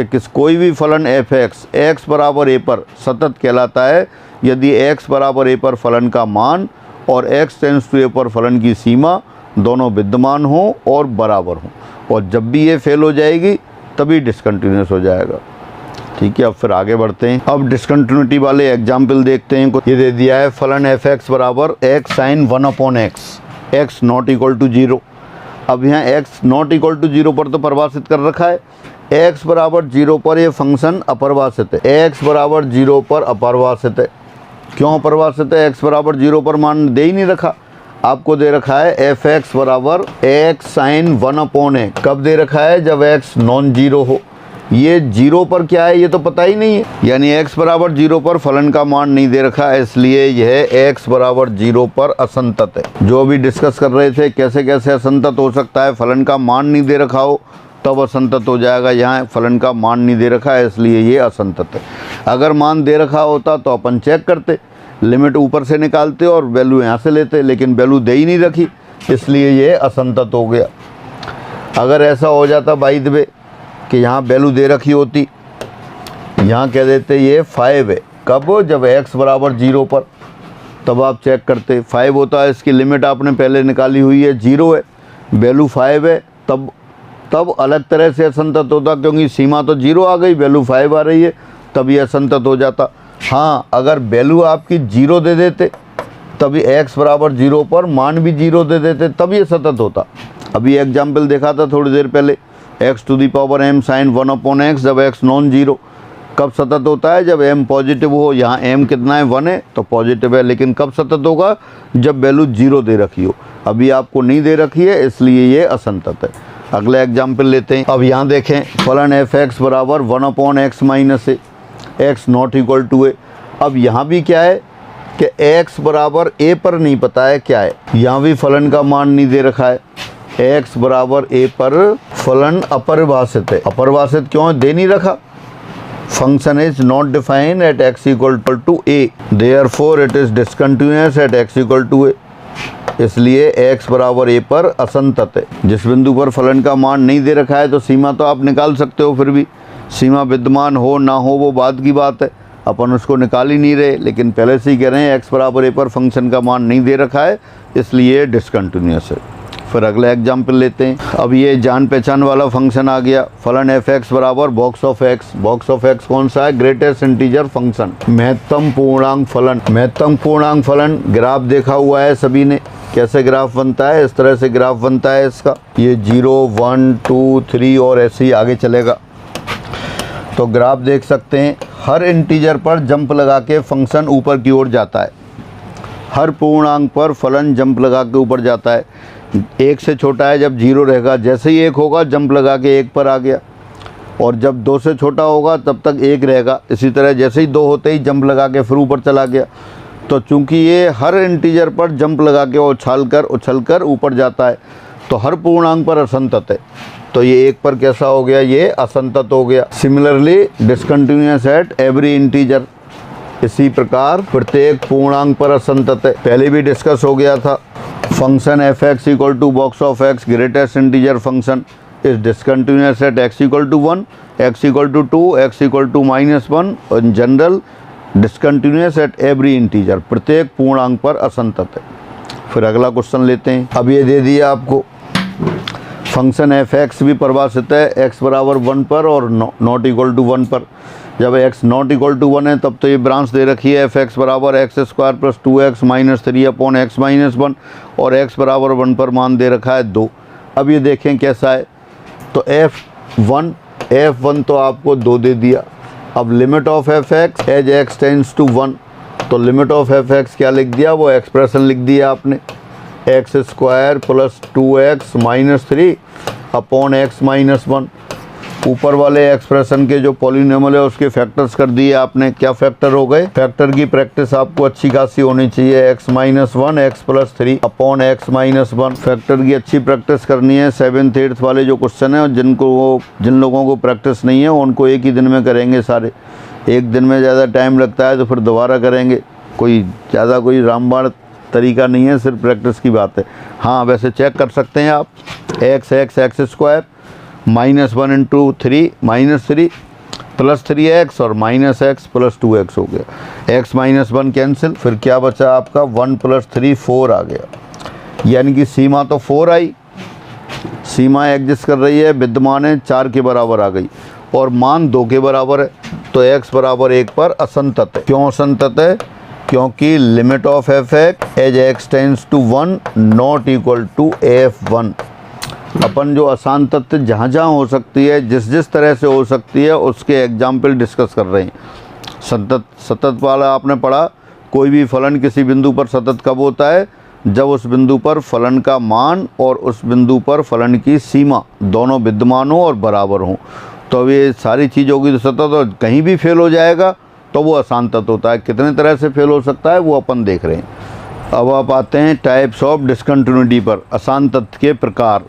कि कोई भी फलन एफ एक्स बराबर ए पर सतत कहलाता है यदि एक्स बराबर ए पर फलन का मान और एक्स टेंस टू ए पर फलन की सीमा दोनों विद्यमान हो और बराबर हो, और जब भी ये फेल हो जाएगी तभी डिसकंटिन्यूस हो जाएगा। ठीक है, अब फिर आगे बढ़ते हैं। अब डिसकंटिन्यूटी वाले एग्जाम्पल देखते हैं। ये दे दिया है फलन एफ एक्स बराबर x sine 1/x, x not equal to 0। अब यहाँ एक्स नॉट इक्वल टू 0 पर तो परिभाषित कर रखा है, एक्स बराबर 0 पर ये फंक्शन अपरिभाषित है। एक्स बराबर 0 पर अपरिभाषित है। क्यों अपरिभाषित है? एक्स बराबर 0 पर मान दे ही नहीं रखा, आपको दे रखा है एफ एक्स बराबर एक्स साइन 1/x। कब दे रखा है? जब एक्स नॉन जीरो हो। ये 0 पर क्या है ये तो पता ही नहीं है, यानी x बराबर 0 पर फलन का मान नहीं दे रखा है, इसलिए यह x बराबर 0 पर असंतत है। जो अभी डिस्कस कर रहे थे कैसे कैसे असंतत हो सकता है, फलन का मान नहीं दे रखा हो तब असंतत हो जाएगा। यहाँ फलन का मान नहीं दे रखा है इसलिए ये असंतत है। अगर मान दे रखा होता तो अपन चेक करते, लिमिट ऊपर से निकालते और वैल्यू यहाँ से लेते, लेकिन वैल्यू दे ही नहीं रखी इसलिए ये असंतत हो गया। अगर ऐसा हो जाता बाय द वे कि यहाँ वैल्यू दे रखी होती, यहाँ कह देते ये 5 है, कब? जब x बराबर 0 पर, तब आप चेक करते 5 होता है, इसकी लिमिट आपने पहले निकाली हुई है, 0 है, वैल्यू 5 है, तब अलग तरह से असंतत होता, क्योंकि सीमा तो 0 आ गई, वैल्यू 5 आ रही है, तब ये असंतत हो जाता। हाँ, अगर वैल्यू आपकी 0 दे देते तभी x बराबर 0 पर मान भी 0 दे देते तब ये सतत होता। अभी एग्जाम्पल देखा था थोड़ी देर पहले, x to the power m sine 1/x, जब x नॉन जीरो। कब सतत होता है? जब m पॉजिटिव हो। यहाँ m कितना है? 1 है तो पॉजिटिव है, लेकिन कब सतत होगा? जब वैल्यू 0 दे रखी हो। अभी आपको नहीं दे रखी है इसलिए ये असंतत है। अगला एग्जाम्पल लेते हैं। अब यहाँ देखें फलन एफ एक्स बराबर 1/x minus a, x not equal to a. अब यहाँ भी क्या है कि x बराबर a पर नहीं पता है क्या है, यहाँ भी फलन का मान नहीं दे रखा है। x बराबर a पर फलन अपरिभाषित है। अपरिभाषित क्यों है? दे नहीं रखा। Function is not defined at x equal to a, therefore it is discontinuous at x equal to a। इसलिए x बराबर a पर असंतत है। जिस बिंदु पर फलन का मान नहीं दे रखा है तो सीमा तो आप निकाल सकते हो, फिर भी सीमा विद्यमान हो ना हो वो बाद की बात है, अपन उसको निकाल ही नहीं रहे, लेकिन पहले से ही कह रहे हैं x बराबर a पर फंक्शन का मान नहीं दे रखा है इसलिए डिसकंटिन्यूअस है। फिर अगला एग्जाम्पल लेते हैं। अब ये जान पहचान वाला फंक्शन आ गया, फलन एफ एक्स बराबर box of x. Box of x कौन सा है? ग्रेटेस्ट इंटीजर फंक्शन, महत्तम पूर्णांक फलन। महत्तम पूर्णांक फलन ग्राफ देखा हुआ है सभी ने, कैसे ग्राफ बनता है? इस तरह से ग्राफ बनता है इसका, ये 0 1 2 3 और ऐसे ही आगे चलेगा। तो ग्राफ देख सकते हैं, हर इंटीजर पर जंप लगा के फंक्शन ऊपर की ओर जाता है। हर पूर्णांक पर फलन जंप लगा के ऊपर जाता है। 1 से छोटा है जब 0 रहेगा, जैसे ही 1 होगा जंप लगा के 1 पर आ गया, और जब 2 से छोटा होगा तब तक 1 रहेगा। इसी तरह जैसे ही 2 होते ही जंप लगा के फिर ऊपर चला गया। तो चूंकि ये हर इंटीजर पर जंप लगा के उछल कर ऊपर जाता है तो हर पूर्णांक पर असंतत है। तो ये 1 पर कैसा हो गया? ये असंतत हो गया। Similarly discontinuous at every integer, इसी प्रकार प्रत्येक पूर्णांक पर असंतत है। पहले भी डिस्कस हो गया था। Function f x equal to box of x greatest integer function is discontinuous at x equal to 1, x equal to 2, x equal to -1, और in general discontinuous at every integer, प्रत्येक पूर्णांक पर असंतत है। फिर अगला क्वेश्चन लेते हैं। अब ये दे दिया आपको फंक्शन एफ एक्स भी परिभाषित है x बराबर 1 पर और नॉट इक्वल टू 1 पर। जब x नॉट इक्वल टू 1 है तब तो ये ब्रांच दे रखी है एफ एक्स बराबर x square plus 2x minus 3/x minus 1, और x बराबर 1 पर मान दे रखा है 2। अब ये देखें कैसा है, तो f1 तो आपको 2 दे दिया। अब limit of f x as x tends to 1, तो लिमिट ऑफ एफ एक्स क्या लिख दिया? वो एक्सप्रेशन लिख दिया आपने, x square plus 2x minus 3/x minus 1। ऊपर वाले एक्सप्रेशन के जो पॉलिनोमियल है उसके फैक्टर्स कर दिए आपने। क्या फैक्टर हो गए? फैक्टर की प्रैक्टिस आपको अच्छी खासी होनी चाहिए। x minus 1 x plus 3/x minus 1, factor की अच्छी प्रैक्टिस करनी है। 7th 8th वाले जो क्वेश्चन है, और जिन लोगों को प्रैक्टिस नहीं है उनको एक ही दिन में करेंगे सारे। एक दिन में ज़्यादा टाइम लगता है तो फिर दोबारा करेंगे, कोई रामबाण तरीका नहीं है, सिर्फ प्रैक्टिस की बात है। हाँ, वैसे चेक कर सकते हैं आप, एक्स स्क्वायर -1 × 3 -3 प्लस 3x और माइनस एक्स प्लस 2x हो गया, x माइनस 1 कैंसिल, फिर क्या बचा आपका 1 प्लस 3 4 आ गया, यानी कि सीमा तो 4 आई, सीमा एग्जिस्ट कर रही है, विद्यमान है 4 के बराबर आ गई और मान 2 के बराबर है, तो x बराबर 1 पर असंतत है। क्यों असंतत है? क्योंकि limit of f x as x tends to 1 not equal to f1। अपन जो असांतत्य जहाँ जहाँ हो सकती है, जिस जिस तरह से हो सकती है, उसके एग्जाम्पल डिस्कस कर रहे हैं। सतत वाला आपने पढ़ा, कोई भी फलन किसी बिंदु पर सतत कब होता है? जब उस बिंदु पर फलन का मान और उस बिंदु पर फलन की सीमा दोनों विद्यमान हो और बराबर हों, तो ये सारी चीज़ होगी तो सतत, और कहीं भी फेल हो जाएगा तो वो असांतत होता है। कितने तरह से फेल हो सकता है वो अपन देख रहे हैं। अब आप आते हैं टाइप्स ऑफ डिसकंटिन्यूटी पर, असांतत के प्रकार।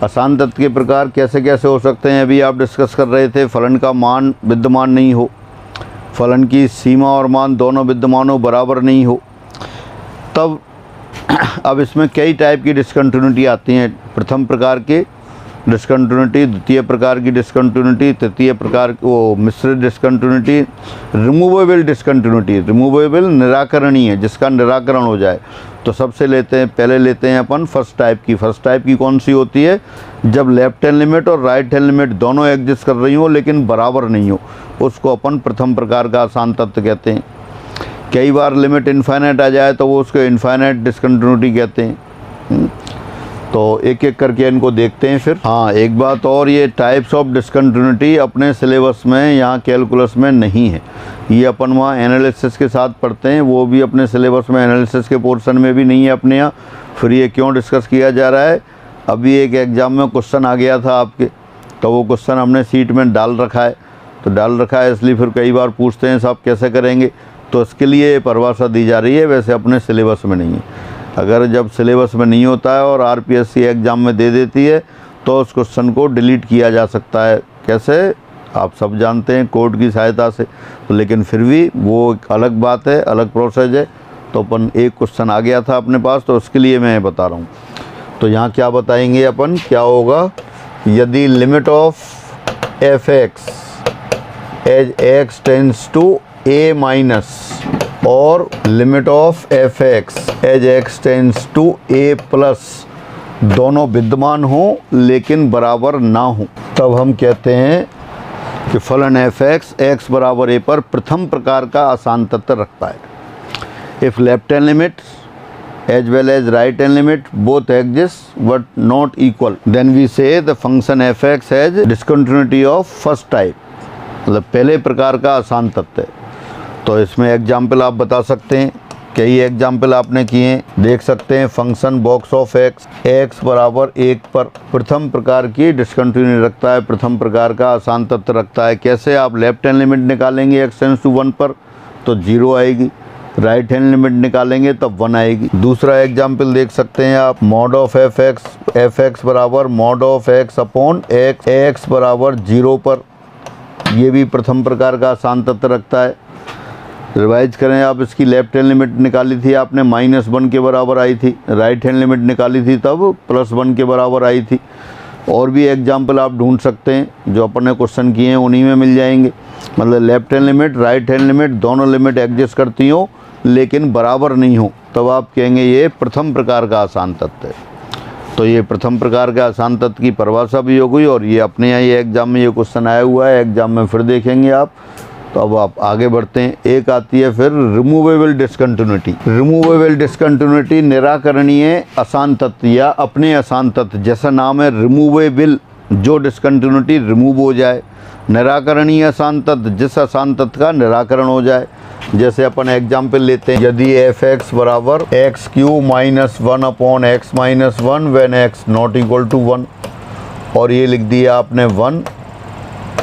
असांतत के प्रकार कैसे कैसे हो सकते हैं, अभी आप डिस्कस कर रहे थे, फलन का मान विद्यमान नहीं हो, फलन की सीमा और मान दोनों विद्यमान हो, बराबर नहीं हो, तब अब इसमें कई टाइप की डिसकंटिन्यूटी आती हैं। प्रथम प्रकार के डिसकंटिन्यूटी, द्वितीय प्रकार की डिसकंटिन्यूटी, तृतीय प्रकार वो मिश्रित डिसकंटिन्यूटी, रिमूवेबल डिसकंटिन्यूटी, रिमूवेबल निराकरणीय, जिसका निराकरण हो जाए। तो सबसे पहले लेते हैं अपन फर्स्ट टाइप की। फर्स्ट टाइप की कौन सी होती है? जब लेफ्ट हैंड लिमिट और राइट हैंड लिमिट दोनों एग्जिस्ट कर रही हो लेकिन बराबर नहीं हो, उसको अपन प्रथम प्रकार का असांतत्य कहते हैं। कई बार लिमिट इनफाइनाइट आ जाए तो वो उसको इनफाइनाइट डिसकंटिन्यूटी कहते हैं। तो एक एक करके इनको देखते हैं फिर। हाँ, एक बात और, ये टाइप्स ऑफ डिसकंटिन्यूटी अपने सिलेबस में यहाँ कैलकुलस में नहीं है, ये अपन वहाँ एनालिसिस के साथ पढ़ते हैं, वो भी अपने सिलेबस में एनालिसिस के पोर्शन में भी नहीं है अपने यहाँ। फिर ये क्यों डिस्कस किया जा रहा है? अभी एक एग्ज़ाम में क्वेश्चन आ गया था आपके, तो वो क्वेश्चन हमने सीट में डाल रखा है, तो डाल रखा है इसलिए फिर कई बार पूछते हैं साहब कैसे करेंगे, तो इसके लिए परिभाषा दी जा रही है, वैसे अपने सिलेबस में नहीं है। अगर जब सिलेबस में नहीं होता है और आरपीएससी एग्ज़ाम में दे देती है तो उस क्वेश्चन को डिलीट किया जा सकता है। कैसे? आप सब जानते हैं, कोर्ट की सहायता से। तो लेकिन फिर भी वो एक अलग बात है, अलग प्रोसेस है। तो अपन एक क्वेश्चन आ गया था अपने पास, तो उसके लिए मैं बता रहा हूँ। तो यहाँ क्या बताएंगे अपन, क्या होगा? यदि limit of f x as x tends to a minus और limit of f x as x tends to a plus दोनों विद्यमान हो लेकिन बराबर ना हो, तब हम कहते हैं कि फलन एफ एक्स बराबर ए पर प्रथम प्रकार का असांतत्य रखता है। If left hand limit as well as right hand limit both exist but not equal, then we say the function f x has discontinuity of first type, मतलब पहले प्रकार का असांतत्य। तो इसमें एग्जाम्पल आप बता सकते हैं, कई एग्जाम्पल आपने किए हैं, देख सकते हैं। फंक्शन बॉक्स ऑफ एक्स बराबर 1 पर प्रथम प्रकार की डिसकंटिन्यूटी रखता है, प्रथम प्रकार का असांतत्य रखता है। कैसे? आप लेफ्ट हैंड लिमिट निकालेंगे एक्स टेंड्स टू 1 पर तो 0 आएगी, राइट हैंड लिमिट निकालेंगे तब 1 आएगी। दूसरा एग्जाम्पल देख सकते हैं आप, मॉड ऑफ एफ एक्स बराबर mod of x upon x बराबर 0 पर, ये भी प्रथम प्रकार का असांतत्य रखता है। रिवाइज करें आप, इसकी लेफ्ट हैंड लिमिट निकाली थी आपने -1 के बराबर आई थी, राइट हैंड लिमिट निकाली थी तब +1 के बराबर आई थी। और भी एग्जाम्पल आप ढूंढ सकते हैं, जो अपन ने क्वेश्चन किए हैं उन्हीं में मिल जाएंगे। मतलब left hand limit right hand limit दोनों लिमिट एग्जिस्ट करती हो लेकिन बराबर नहीं हो, तब आप कहेंगे ये प्रथम प्रकार का असांतत्य है। तो ये प्रथम प्रकार का असांतत्य की परिभाषा भी हो गई, और ये अपने यहाँ ये एग्जाम में ये क्वेश्चन आया हुआ है, एग्जाम में फिर देखेंगे आप। तो अब आप आगे बढ़ते हैं। एक आती है फिर रिमूवेबल डिसकंटिन्यूटी। रिमूवेबल डिसकंटिन्यूटी निराकरणीय असांतत्य या अपने असांतत्य, जैसा नाम है रिमूवेबल, जो डिसकंटिन्यूटी रिमूव हो जाए। निराकरणीय असांतत्य, जिस असांतत्य का निराकरण हो जाए। जैसे अपन एग्जाम्पल लेते हैं, यदि एफ एक्स बराबर x cube minus 1 upon x minus 1 when x not equal to 1, और ये लिख दिया आपने 1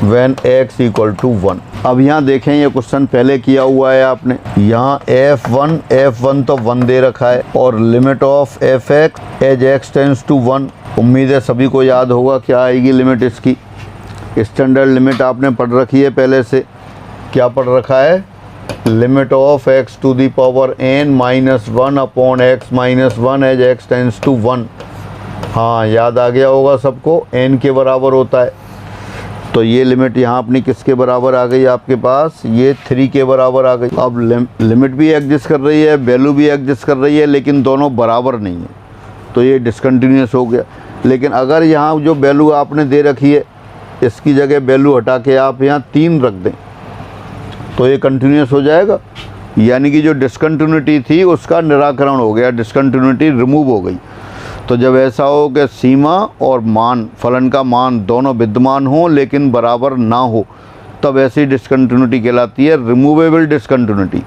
व्हेन एक्स इक्वल टू 1। अब यहाँ देखें, ये क्वेश्चन पहले किया हुआ है आपने। यहाँ f1 तो 1 दे रखा है, और limit of f x as x tends to 1, उम्मीद है सभी को याद होगा क्या आएगी लिमिट इसकी। स्टैंडर्ड लिमिट आपने पढ़ रखी है पहले से। क्या पढ़ रखा है? Limit of x to the power n -1 upon x minus 1 as x tends to 1। हाँ, याद आ गया होगा सबको, n के बराबर होता है। तो ये लिमिट यहाँ अपनी किसके बराबर आ गई आपके पास, ये 3 के बराबर आ गई। अब लिमिट भी एग्जिस्ट कर रही है, वैल्यू भी एग्जिस्ट कर रही है, लेकिन दोनों बराबर नहीं है, तो ये डिसकंटिन्यूस हो गया। लेकिन अगर यहाँ जो वैल्यू आपने दे रखी है इसकी जगह वैल्यू हटा के आप यहाँ 3 रख दें तो ये कंटिन्यूस हो जाएगा। यानी कि जो डिसकंटिन्यूटी थी उसका निराकरण हो गया, डिसकंटिन्यूटी रिमूव हो गई। तो जब ऐसा हो कि सीमा और मान, फलन का मान दोनों विद्यमान हो लेकिन बराबर ना हो, तब ऐसी डिसकंटिन्यूटी कहलाती है रिमूवेबल डिसकंटिन्यूटी।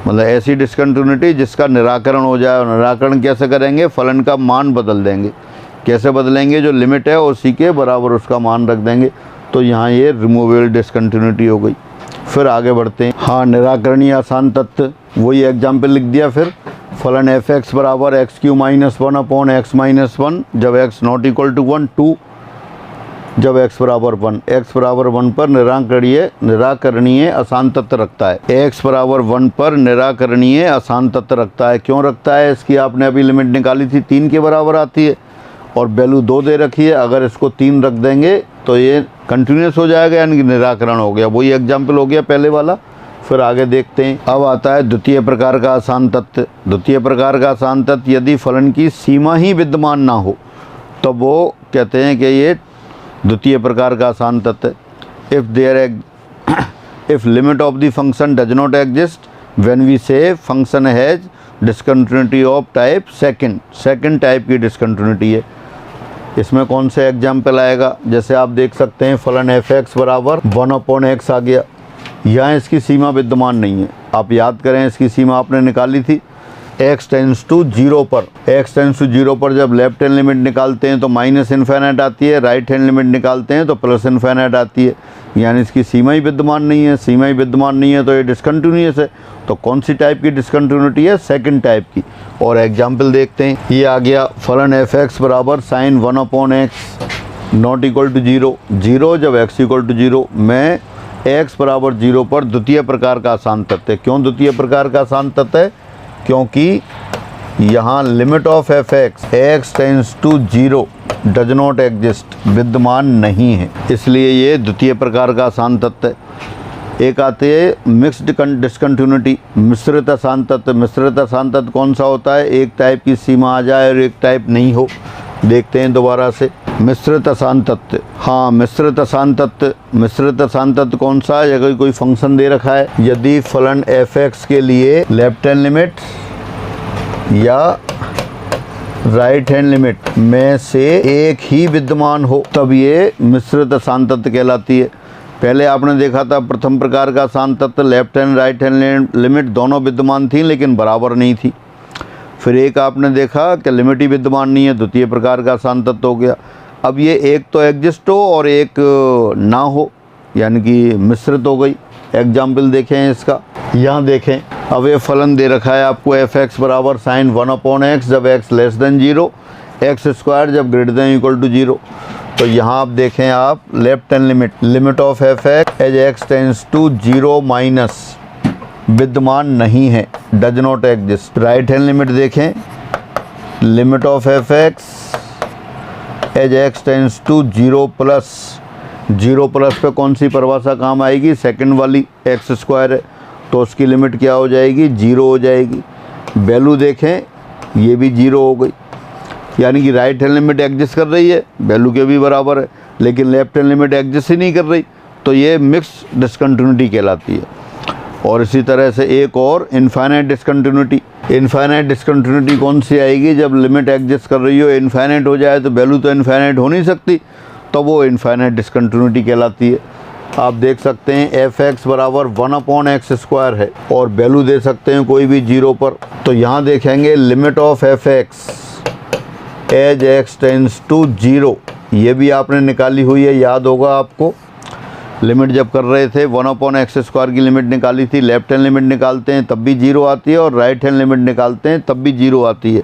मतलब ऐसी डिसकंटिन्यूटी जिसका निराकरण हो जाए। निराकरण कैसे करेंगे, फलन का मान बदल देंगे। कैसे बदलेंगे, जो लिमिट है उसी के बराबर उसका मान रख देंगे, तो यहाँ ये रिमूवेबल डिसकंटिन्यूटी हो गई। फिर आगे बढ़ते हैं। हाँ, निराकरणीय आसान तत्व, वही एग्जाम्पल लिख दिया। फिर फलन एफ एक्स बराबर x cube minus 1 upon x minus 1 जब एक्स नॉट इक्वल टू 1, 2 जब एक्स बराबर 1, एक्स बराबर 1 पर निराकरणीय आसान तत्व रखता है। एक्स बराबर 1 पर निराकरणीय आसान तत्व रखता है। क्यों रखता है, इसकी आपने अभी लिमिट निकाली थी, 3 के बराबर आती है और वैल्यू 2 दे रखी है। अगर इसको 3 रख देंगे तो ये कंटिन्यूस हो जाएगा, यानी कि निराकरण हो गया। वही एग्जाम्पल हो गया पहले वाला। फिर आगे देखते हैं। अब आता है द्वितीय प्रकार का आसान तत्व। द्वितीय प्रकार का आसान तत्व, यदि फलन की सीमा ही विद्यमान ना हो तो वो कहते हैं कि ये द्वितीय प्रकार का आसान तत्व। If limit of the function does not exist when we say function has discontinuity of type second type की डिसकंटिन्यूटी है। इसमें कौन से एग्जाम्पल आएगा, जैसे आप देख सकते हैं फलन एफ एक्स बराबर 1 अपॉन एक्स आ गया। यहाँ इसकी सीमा विद्यमान नहीं है। आप याद करें, इसकी सीमा आपने निकाली थी x टेंस टू 0 पर। x टेंस टू 0 पर जब लेफ्ट हैंड लिमिट निकालते हैं तो माइनस इन्फिनिट आती है, राइट हैंड लिमिट निकालते हैं तो प्लस इन्फिनिट आती है। यानी इसकी सीमा ही विद्यमान नहीं है। सीमा ही विद्यमान नहीं है तो ये डिसकंटिन्यूस है। तो कौन सी टाइप की डिसकंटिन्यूटी है, सेकंड टाइप की। और एग्जाम्पल देखते हैं। ये आ गया फलन एफ एक्स बराबर sine 1 upon x not equal to 0 जब x इक्वल टू 0 में x बराबर 0 पर द्वितीय प्रकार का आसान तत्व है। क्यों द्वितीय प्रकार का आसान तत्व है, क्योंकि यहाँ limit of f x tends to 0 does not exist, विद्यमान नहीं है, इसलिए ये द्वितीय प्रकार का आसान तत्व है। एक आते हैं मिक्स्ड डिसकंटिन्यूटी, मिश्रित आसान तत्व। मिश्रित आसान तत्व कौन सा होता है, एक टाइप की सीमा आ जाए और एक टाइप नहीं हो। देखते हैं दोबारा से। मिश्रित आसान तत्व, हाँ मिश्रित आसान तत्व कौन सा है, अगर कोई फंक्शन दे रखा है, यदि फलन एफ एक्स के लिए लेफ्ट हैंड लिमिट या राइट हैंड लिमिट में से एक ही विद्यमान हो तब ये मिश्रित आसान तत्व कहलाती है। पहले आपने देखा था प्रथम प्रकार का आसान तत्व, left hand right hand limit दोनों विद्यमान थी लेकिन बराबर नहीं थी। फिर एक आपने देखा कि लिमिट ही विद्यमान नहीं है, द्वितीय प्रकार का आसान तत्व हो गया। अब ये एक तो एग्जिस्ट हो और एक ना हो, यानी कि मिश्रित हो गई। एग्जाम्पल देखें इसका, यहाँ देखें। अब ये फलन दे रखा है आपको एफ एक्स बराबर साइन 1 अपॉन एक्स जब x less than 0, x square जब ग्रेटर देन इक्वल टू 0। तो यहाँ आप देखें, आप left hand limit of f x as x tends to 0 minus विद्यमान नहीं है, does not exist. Right hand limit देखें, limit of f x as x tends to 0 plus पे कौन सी परिभाषा काम आएगी, सेकंड वाली, एक्स स्क्वायर है तो उसकी लिमिट क्या हो जाएगी, 0 हो जाएगी। वैल्यू देखें, ये भी 0 हो गई, यानी कि राइट हैंड लिमिट एग्जिस्ट कर रही है, वैल्यू के भी बराबर है, लेकिन लेफ्ट हैंड लिमिट एग्जिस्ट ही नहीं कर रही, तो ये मिक्स डिसकंटिन्यूटी कहलाती है। और इसी तरह से एक और इनफाइनाइट डिसकंटिन्यूटी। इनफाइनाइट डिसकंटिन्यूटी कौन सी आएगी, जब लिमिट एग्जिस्ट कर रही हो, इनफाइनाइट हो जाए तो वैल्यू तो इनफाइनाइट हो नहीं सकती, तो वो इनफाइनाइट डिसकंटिन्यूटी कहलाती है। आप देख सकते हैं एफ एक्स बराबर 1 अपॉन एक्स स्क्वायर है और वैल्यू दे सकते हैं कोई भी 0 पर। तो यहाँ देखेंगे limit of f x as x tends to 0, ये भी आपने निकाली हुई है, याद होगा आपको। लिमिट जब कर रहे थे 1 अपॉन एक्स स्क्वायर की लिमिट निकाली थी, लेफ्ट हैंड लिमिट निकालते हैं तब भी 0 आती है और राइट हैंड लिमिट निकालते हैं तब भी 0 आती है।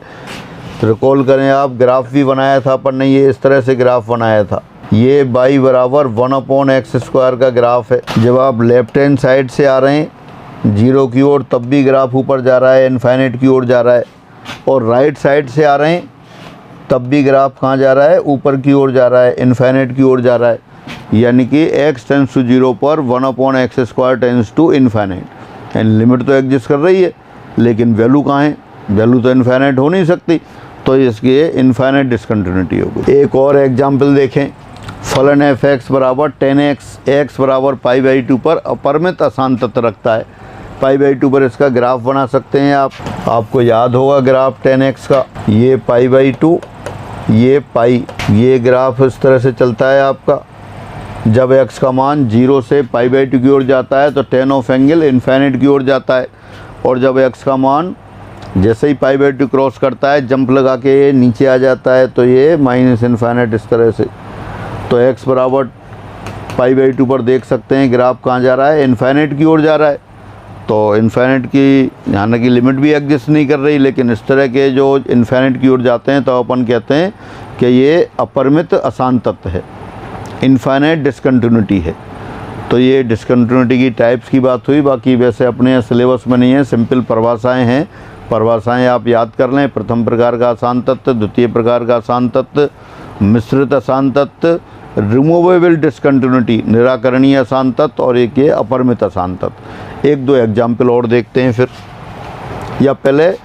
तो रिकॉल करें, आप ग्राफ भी बनाया था पर नहीं, ये इस तरह से ग्राफ बनाया था। ये बाई बराबर 1 अपॉन एक्स स्क्वायर का ग्राफ है। जब आप लेफ्ट हैंड साइड से आ रहे हैं 0 की ओर तब भी ग्राफ ऊपर जा रहा है, इनफाइनाइट की ओर जा रहा है, और राइट साइड से आ रहे हैं तब भी ग्राफ कहाँ जा रहा है, ऊपर की ओर जा रहा है, इनफाइनाइट की ओर जा रहा है। यानी कि x टेंस टू 0 पर 1/x² टेंस टू इन्फाइनाइट, यानी लिमिट तो एग्जिस्ट कर रही है लेकिन वैल्यू कहाँ है, वैल्यू तो इन्फाइनाइट हो नहीं सकती, तो इसकी इन्फाइनाइट डिसकंटिन्यूटी होगी। एक और एग्जाम्पल देखें, फलन f(x) बराबर 10x x बराबर π/2 पर अपरिमित अशांत तत्व रखता है। π/2 पर इसका ग्राफ बना सकते हैं आप, आपको याद होगा ग्राफ 10x का, ये π/2 ये पाई, ये ग्राफ इस तरह से चलता है आपका। जब x का मान 0 से π/2 की ओर जाता है तो tan ऑफ एंगल इन्फाइनाइट की ओर जाता है, और जब x का मान जैसे ही π/2 क्रॉस करता है जंप लगा के ये नीचे आ जाता है तो ये माइनस इन्फाइनाइट इस तरह से। तो x बराबर π/2 पर देख सकते हैं ग्राफ कहाँ जा रहा है, इन्फाइनाइट की ओर जा रहा है। तो इन्फाइनाइट की यहाँ की लिमिट भी एग्जिस्ट नहीं कर रही, लेकिन इस तरह के जो इन्फाइनाइट की ओर जाते हैं तो अपन कहते हैं कि ये अपरिमित अशांत तत्व है, इन्फाइनाइट डिसकंटिन्यूटी है। तो ये डिसकंटिन्यूटी की टाइप्स की बात हुई, बाकी वैसे अपने सिलेबस में नहीं है, सिंपल परिभाषाएँ हैं, परिभाषाएँ आप याद कर लें। प्रथम प्रकार का अशांत तत्व, द्वितीय प्रकार का अशांत तत्व, मिश्रित अशांत तत्व, रिमूवेबल डिसकंटिन्यूटी निराकरणीय अशांत तत्व, और एक ये अपरिमित अशांत तत्व। एक दो एग्जाम्पल और देखते हैं फिर, या पहले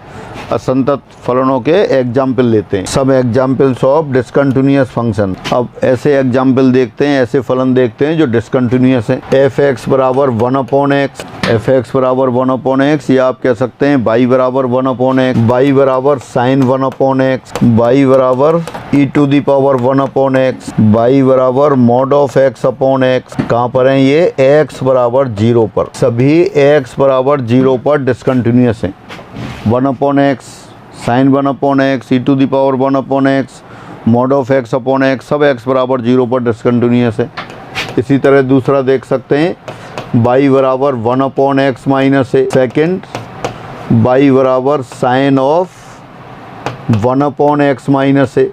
असंतत फलनों के एग्जाम्पल लेते हैं। सब एग्जाम्पल्स ऑफ डिसकंटिन्यूअस फंक्शन। अब ऐसे एग्जाम्पल देखते हैं, ऐसे फलन देखते हैं जो डिसकंटिन्यूअस हैं। f(x) बराबर 1/x, f(x) बराबर 1/x, या आप कह सकते हैं y बराबर 1/x, y बराबर sin 1/x, y बराबर e⁻1/x, y बराबर mod of x/x। कहाँ पर हैं ये? x बराबर 0 पर। सभी x बराबर 0 पर डिसकंटिन्यूअस हैं। 1/x, sin 1/x, e⁻1/x, mod of x/x, सब x बराबर 0 पर डिसकंटिन्यूअस है। इसी तरह दूसरा देख सकते हैं, y बराबर 1/x minus a। Second, y बराबर sin of 1/x minus a।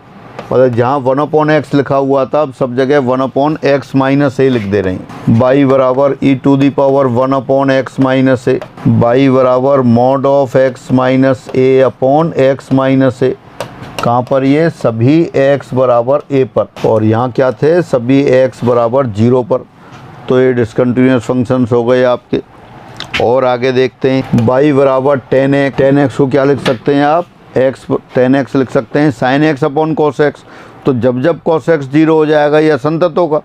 मतलब जहाँ 1/x लिखा हुआ था अब सब जगह 1/x माइनस a लिख दे रहे हैं। y बराबर e⁻1/x माइनस a, y बराबर mod of x minus a upon x minus a। कहाँ पर ये? सभी x बराबर a पर, और यहाँ क्या थे? सभी x बराबर 0 पर। तो ये डिसकंटिन्यूअस फंक्शंस हो गए आपके। और आगे देखते हैं, y बराबर 10x, 10x को क्या लिख सकते हैं आप? x 10x लिख सकते हैं sin x upon cos x। तो जब जब cos x 0 हो जाएगा ये असंतत होगा।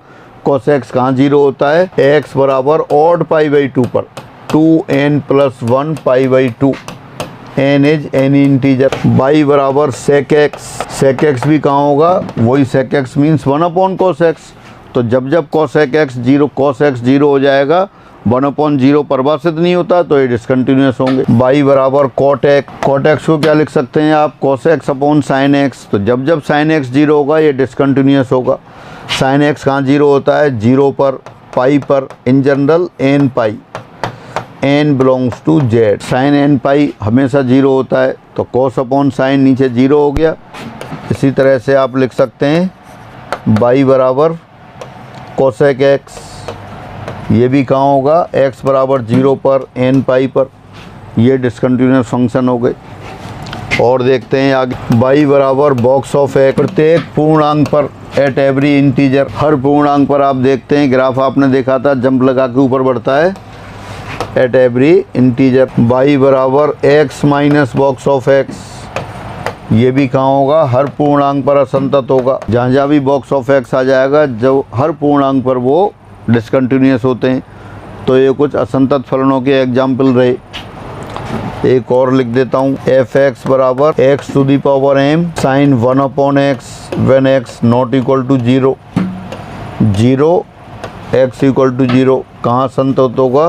cos x कहाँ 0 होता है? x बराबर ऑड π/2 पर, 2n + 1 π/2, n is any integer. y बराबर sec x, sec x भी कहाँ होगा? वही sec x means 1/cos x। तो जब जब cos x 0 हो जाएगा, 1/0 परिभाषित नहीं होता तो ये डिसकंटिन्यूअस होंगे। y बराबर cot x को क्या लिख सकते हैं आप? cos x upon sin x। तो जब जब sin x 0 होगा ये डिसकंटिन्यूअस होगा। sin x कहाँ 0 होता है? 0 पर, पाई पर, in general n pi, n belongs to z। sin n pi हमेशा 0 होता है, तो cos अपॉन sin नीचे 0 हो गया। इसी तरह से आप लिख सकते हैं y बराबर cosec x, ये भी कहाँ होगा? x बराबर 0 पर, n पाई पर। ये डिसकंटिन्यूअस फंक्शन हो गए। और देखते हैं आगे, y बराबर बॉक्स ऑफ x, प्रत्येक पूर्णांक पर, एट एवरी इंटीजर, हर पूर्णांक पर आप देखते हैं ग्राफ आपने देखा था जंप लगा के ऊपर बढ़ता है, एट एवरी इंटीजर। y बराबर x minus box of x, ये भी कहाँ होगा? हर पूर्णांक पर असंतत होगा। जहाँ जहाँ भी बॉक्स ऑफ x आ जाएगा, जो हर पूर्णांक पर वो डिसकंटिन्यूअस होते हैं। तो ये कुछ असंतत फलनों के एग्जाम्पल रहे। एक और लिख देता हूँ, f(x) बराबर x⁻m sin 1/x when x not equal to 0, 0 x equal to 0। कहाँ असंतत होगा?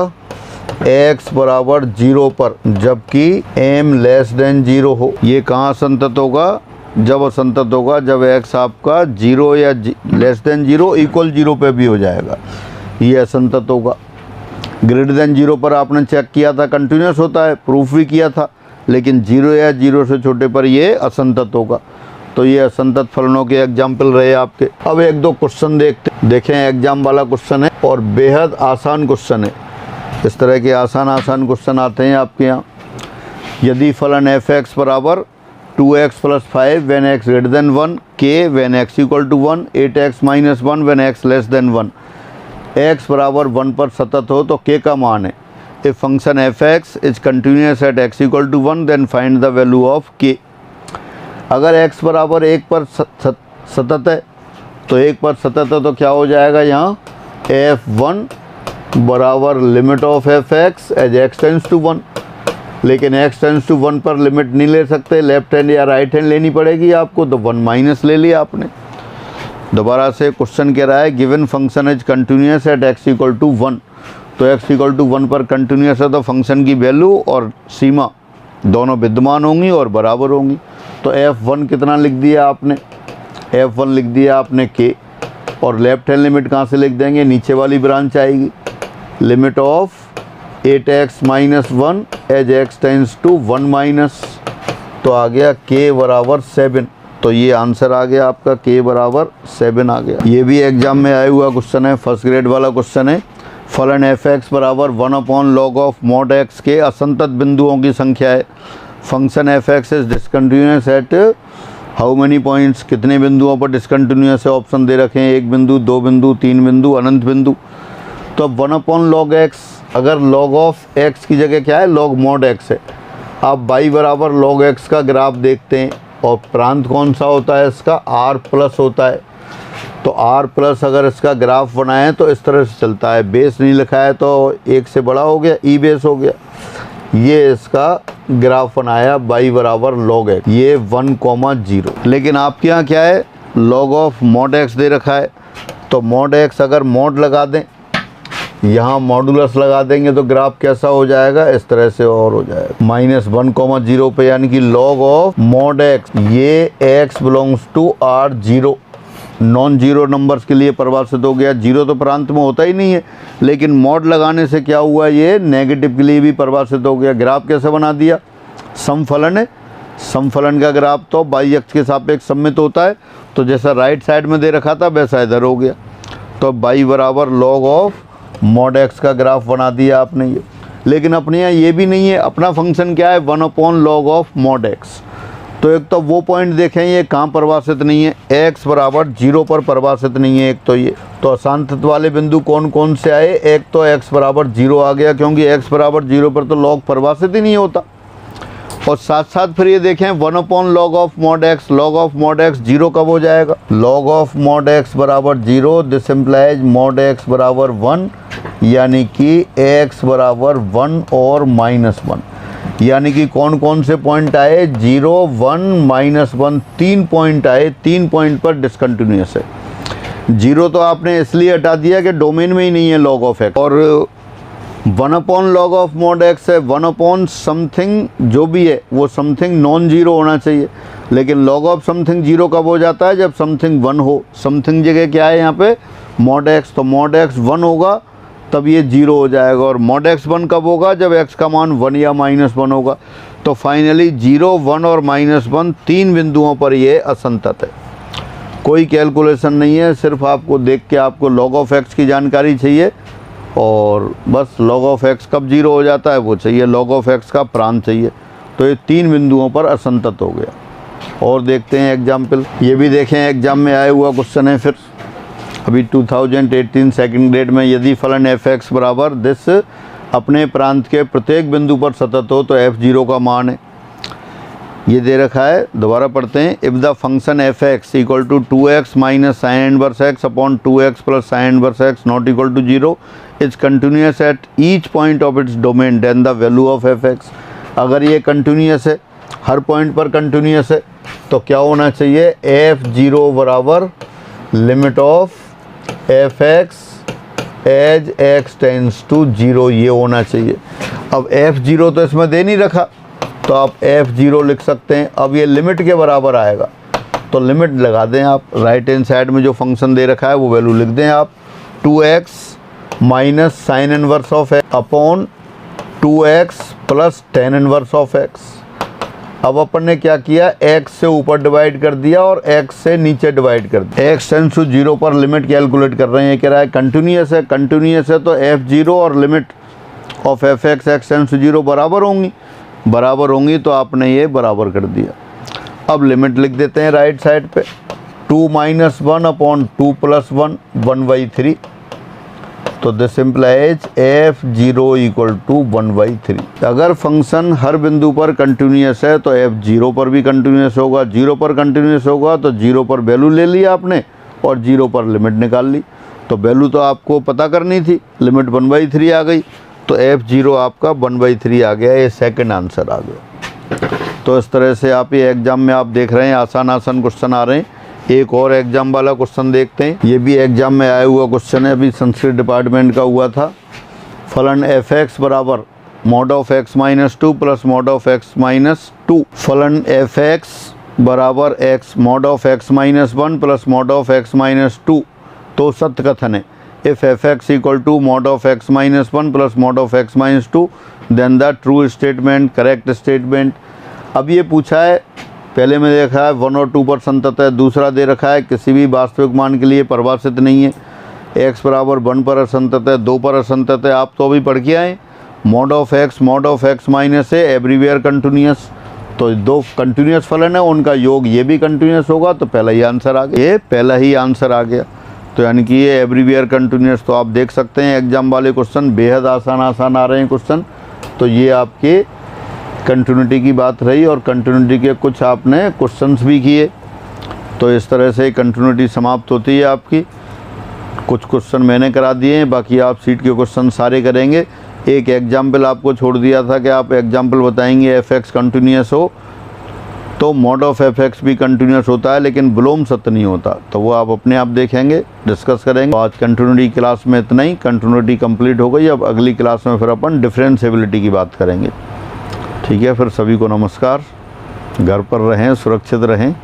x बराबर 0 पर, जबकि m लेस देन 0 हो। ये कहाँ असंतत होगा? जब असंतत होगा जब x आपका 0 या लेस देन 0 इक्वल 0 पे भी हो जाएगा, ये असंतत होगा। ग्रेटर देन 0 पर आपने चेक किया था कंटिन्यूअस होता है, प्रूफ भी किया था, लेकिन 0 या 0 से छोटे पर ये असंतत होगा। तो ये असंतत फलनों के एग्जाम्पल रहे आपके। अब एक दो क्वेश्चन देखें, एग्जाम वाला क्वेश्चन है और बेहद आसान क्वेश्चन है। इस तरह के आसान क्वेश्चन आते हैं आपके यहाँ। यदि फलन f(x) बराबर 2x plus 5 when x greater than 1, k when x equal to 1, 8x minus 1 when x less than 1। x बराबर 1 पर सतत हो तो k का मान है। If function f x is continuous at x equal to 1 then find the value of k। अगर x बराबर 1 पर सतत है तो 1 पर सतत है तो क्या हो जाएगा यहाँ f1 बराबर limit of f x as x tends to 1। लेकिन x टेंस टू 1 पर लिमिट नहीं ले सकते, लेफ्ट हैंड या राइट हैंड लेनी पड़ेगी आपको, तो 1 माइनस ले लिया आपने। दोबारा से क्वेश्चन कह रहा है given function is continuous at x equal to 1, तो x इक्वल टू 1 पर कंटिन्यूस है तो फंक्शन की वैल्यू और सीमा दोनों विद्यमान होंगी और बराबर होंगी। तो f1 कितना लिख दिया आपने, f1 लिख दिया आपने k, और लेफ्ट हैंड लिमिट कहाँ से लिख देंगे, नीचे वाली ब्रांच आएगी, limit of 8x minus 1 as x tends to 1 minus, तो आ गया k बराबर 7। तो ये आंसर आ गया आपका, k बराबर 7 आ गया। ये भी एग्जाम में आया हुआ क्वेश्चन है, फर्स्ट ग्रेड वाला क्वेश्चन है। फलन एफ एक्स बराबर 1/log ऑफ mod x के असंतत बिंदुओं की संख्या है। Function f x is discontinuous at how many points, कितने बिंदुओं पर डिसकंटिन्यूस है, ऑप्शन दे रखे हैं, 1 बिंदु, 2 बिंदु, 3 बिंदु, अनंत बिंदु। तो 1/log x, अगर log ऑफ x की जगह क्या है, log mod x है। आप y बराबर log x का ग्राफ देखते हैं और प्रांत कौन सा होता है इसका, r प्लस होता है। तो r प्लस अगर इसका ग्राफ बनाएं तो इस तरह से चलता है, बेस नहीं लिखा है तो 1 से बड़ा हो गया, ई बेस हो गया। ये इसका ग्राफ बनाया y बराबर log x, ये 1,0। लेकिन आपके यहाँ क्या है, log ऑफ mod x दे रखा है। तो mod x अगर mod लगा दें, यहाँ मॉडुलस लगा देंगे तो ग्राफ कैसा हो जाएगा, इस तरह से और हो जाएगा -1,0 पे, यानी कि log ऑफ mod x, ये x belongs to r 0, non zero numbers के लिए परिभाषित हो गया। जीरो तो प्रांत में होता ही नहीं है, लेकिन मॉड लगाने से क्या हुआ, ये नेगेटिव के लिए भी परिभाषित हो गया। ग्राफ कैसे बना दिया, समफलन है, समफलन का ग्राफ तो बाई अक्ष के सापेक्ष सममित होता है, तो जैसा राइट साइड में दे रखा था वैसा इधर हो गया। तो बाई बराबर log ऑफ mod x का ग्राफ बना दिया आपने ये। लेकिन अपने यहाँ ये भी नहीं है, अपना फंक्शन क्या है, 1/log ऑफ mod x। तो एक तो वो पॉइंट देखें, ये कहाँ परिभाषित नहीं है, x बराबर 0 पर परिभाषित नहीं है। एक तो ये, तो अशांतत वाले बिंदु कौन कौन से आए, एक तो x बराबर 0 आ गया, क्योंकि x बराबर 0 पर तो log परिभाषित ही नहीं होता। और साथ साथ फिर ये देखें 1/log of mod x, log of mod x 0 कब हो जाएगा, log ऑफ mod x बराबर 0, दिस इम्प्लाइज mod x बराबर 1, यानी कि x बराबर 1 और -1। यानी कि कौन कौन से पॉइंट आए, 0, 1, -1, 3 पॉइंट आए। 3 पॉइंट पर डिसकंटिन्यूस है। 0 तो आपने इसलिए हटा दिया कि डोमेन में ही नहीं है log ऑफ x, और 1/log ऑफ mod x है 1/ समथिंग, जो भी है वो समथिंग नॉन जीरो होना चाहिए। लेकिन log ऑफ समथिंग 0 कब हो जाता है, जब समथिंग 1 हो। समथिंग जगह क्या है यहाँ पे, mod x, तो mod x 1 होगा तब ये 0 हो जाएगा। और mod x 1 कब होगा, जब x का मान 1 या -1 होगा। तो फाइनली 0, 1 और -1 3 बिंदुओं पर ये असंतत है। कोई कैलकुलेशन नहीं है, सिर्फ आपको देख के आपको log ऑफ x की जानकारी चाहिए, और बस log ऑफ x कब 0 हो जाता है वो चाहिए, log ऑफ x का प्रांत चाहिए। तो ये 3 बिंदुओं पर असंतत हो गया। और देखते हैं एग्जाम्पल, ये भी देखें एग्जाम में आया हुआ क्वेश्चन है। फिर अभी 2018 सेकंड ग्रेड में, यदि फलन एफ एक्स बराबर दिस अपने प्रांत के प्रत्येक बिंदु पर सतत हो तो f0 का मान है, ये दे रखा है। दोबारा पढ़ते हैं, if the function f x equal to 2x minus sine inverse x upon 2x plus sine inverse x not equal to 0 is continuous at each point of its domain, then the value of f x. अगर ये continuous है, हर point पर continuous है, तो क्या होना चाहिए, f0 बराबर limit of f x as x tends to 0, ये होना चाहिए। अब f0 तो इसमें दे नहीं रखा, तो आप f0 लिख सकते हैं। अब ये लिमिट के बराबर आएगा, तो लिमिट लगा दें आप, राइट हैंड साइड में जो फंक्शन दे रखा है वो वैल्यू लिख दें आप, 2x minus sine inverse of x upon 2x plus tan inverse of x। अब अपन ने क्या किया, x से ऊपर डिवाइड कर दिया और x से नीचे डिवाइड कर दिया। x टेंस टू 0 पर लिमिट कैलकुलेट कर रहे हैं, कह रहा है कंटिन्यूस है, कंटिन्यूस है तो f0 और limit of f x x tends to 0 बराबर होंगी, तो आपने ये बराबर कर दिया। अब लिमिट लिख देते हैं राइट साइड पे, 2 - 1 अपॉन 2 + 1, 1/3। तो दिस इम्प्लाइज f0 = 1/3। अगर फंक्शन हर बिंदु पर कंटिन्यूस है तो f0 पर भी कंटिन्यूस होगा। 0 पर कंटिन्यूस होगा तो 0 पर वैल्यू ले ली आपने और 0 पर लिमिट निकाल ली। तो वैल्यू तो आपको पता करनी थी, लिमिट 1/3 आ गई, तो f0 आपका 1/3 आ गया। ये सेकंड आंसर आ गया। तो इस तरह से आप ये एग्ज़ाम में आप देख रहे हैं आसान आसान क्वेश्चन आ रहे हैं। एक और एग्ज़ाम वाला क्वेश्चन देखते हैं। ये भी एग्ज़ाम में आया हुआ क्वेश्चन है, अभी संस्कृत डिपार्टमेंट का हुआ था। फलन f(x) बराबर mod of x - 2 + mod of x - 2। फलन f(x) बराबर x mod of x - 1 + mod of x - 2। तो सत्य कथन है, if f(x) = mod of x - 1 + mod of x - 2 then the true statement, correct statement. अब ये पूछा है, पहले में देखा है 1 और 2 पर संतत है, दूसरा दे रखा है किसी भी वास्तविक मान के लिए परिभाषित नहीं है। x बराबर 1 पर असंतत है, 2 पर असंतत है। आप तो अभी पढ़ के आए, mod of x माइनस है, एवरीवेयर कंटिन्यूस। तो दो कंटिन्यूस फलन है, उनका योग ये भी कंटिन्यूस होगा, तो पहला ही आंसर आ गया। ये पहला ही आंसर आ गया। तो यानी कि ये एवरीवेयर कंटिन्यूस। तो आप देख सकते हैं एग्जाम वाले क्वेश्चन बेहद आसान आ रहे हैं क्वेश्चन। तो ये आपके कंटिन्यूटी की बात रही और कंटिन्यूटी के कुछ आपने क्वेश्चंस भी किए। तो इस तरह से कंटिन्यूटी समाप्त होती है आपकी। कुछ क्वेश्चन मैंने करा दिए हैं, बाकी आप सीट के क्वेश्चन सारे करेंगे। एक एग्जाम्पल आपको छोड़ दिया था कि आप एग्जाम्पल बताएंगे f(x) कंटिन्यूस हो तो mod of f(x) भी कंटिन्यूस होता है, लेकिन विलोम सत्य नहीं होता। तो वो आप अपने आप देखेंगे, डिस्कस करेंगे। तो आज कंटिन्यूटी क्लास में इतना ही, कंटिन्यूटी कंप्लीट हो गई। अब अगली क्लास में फिर अपन डिफरेंशिएबिलिटी की बात करेंगे। ठीक है, फिर सभी को नमस्कार। घर पर रहें, सुरक्षित रहें।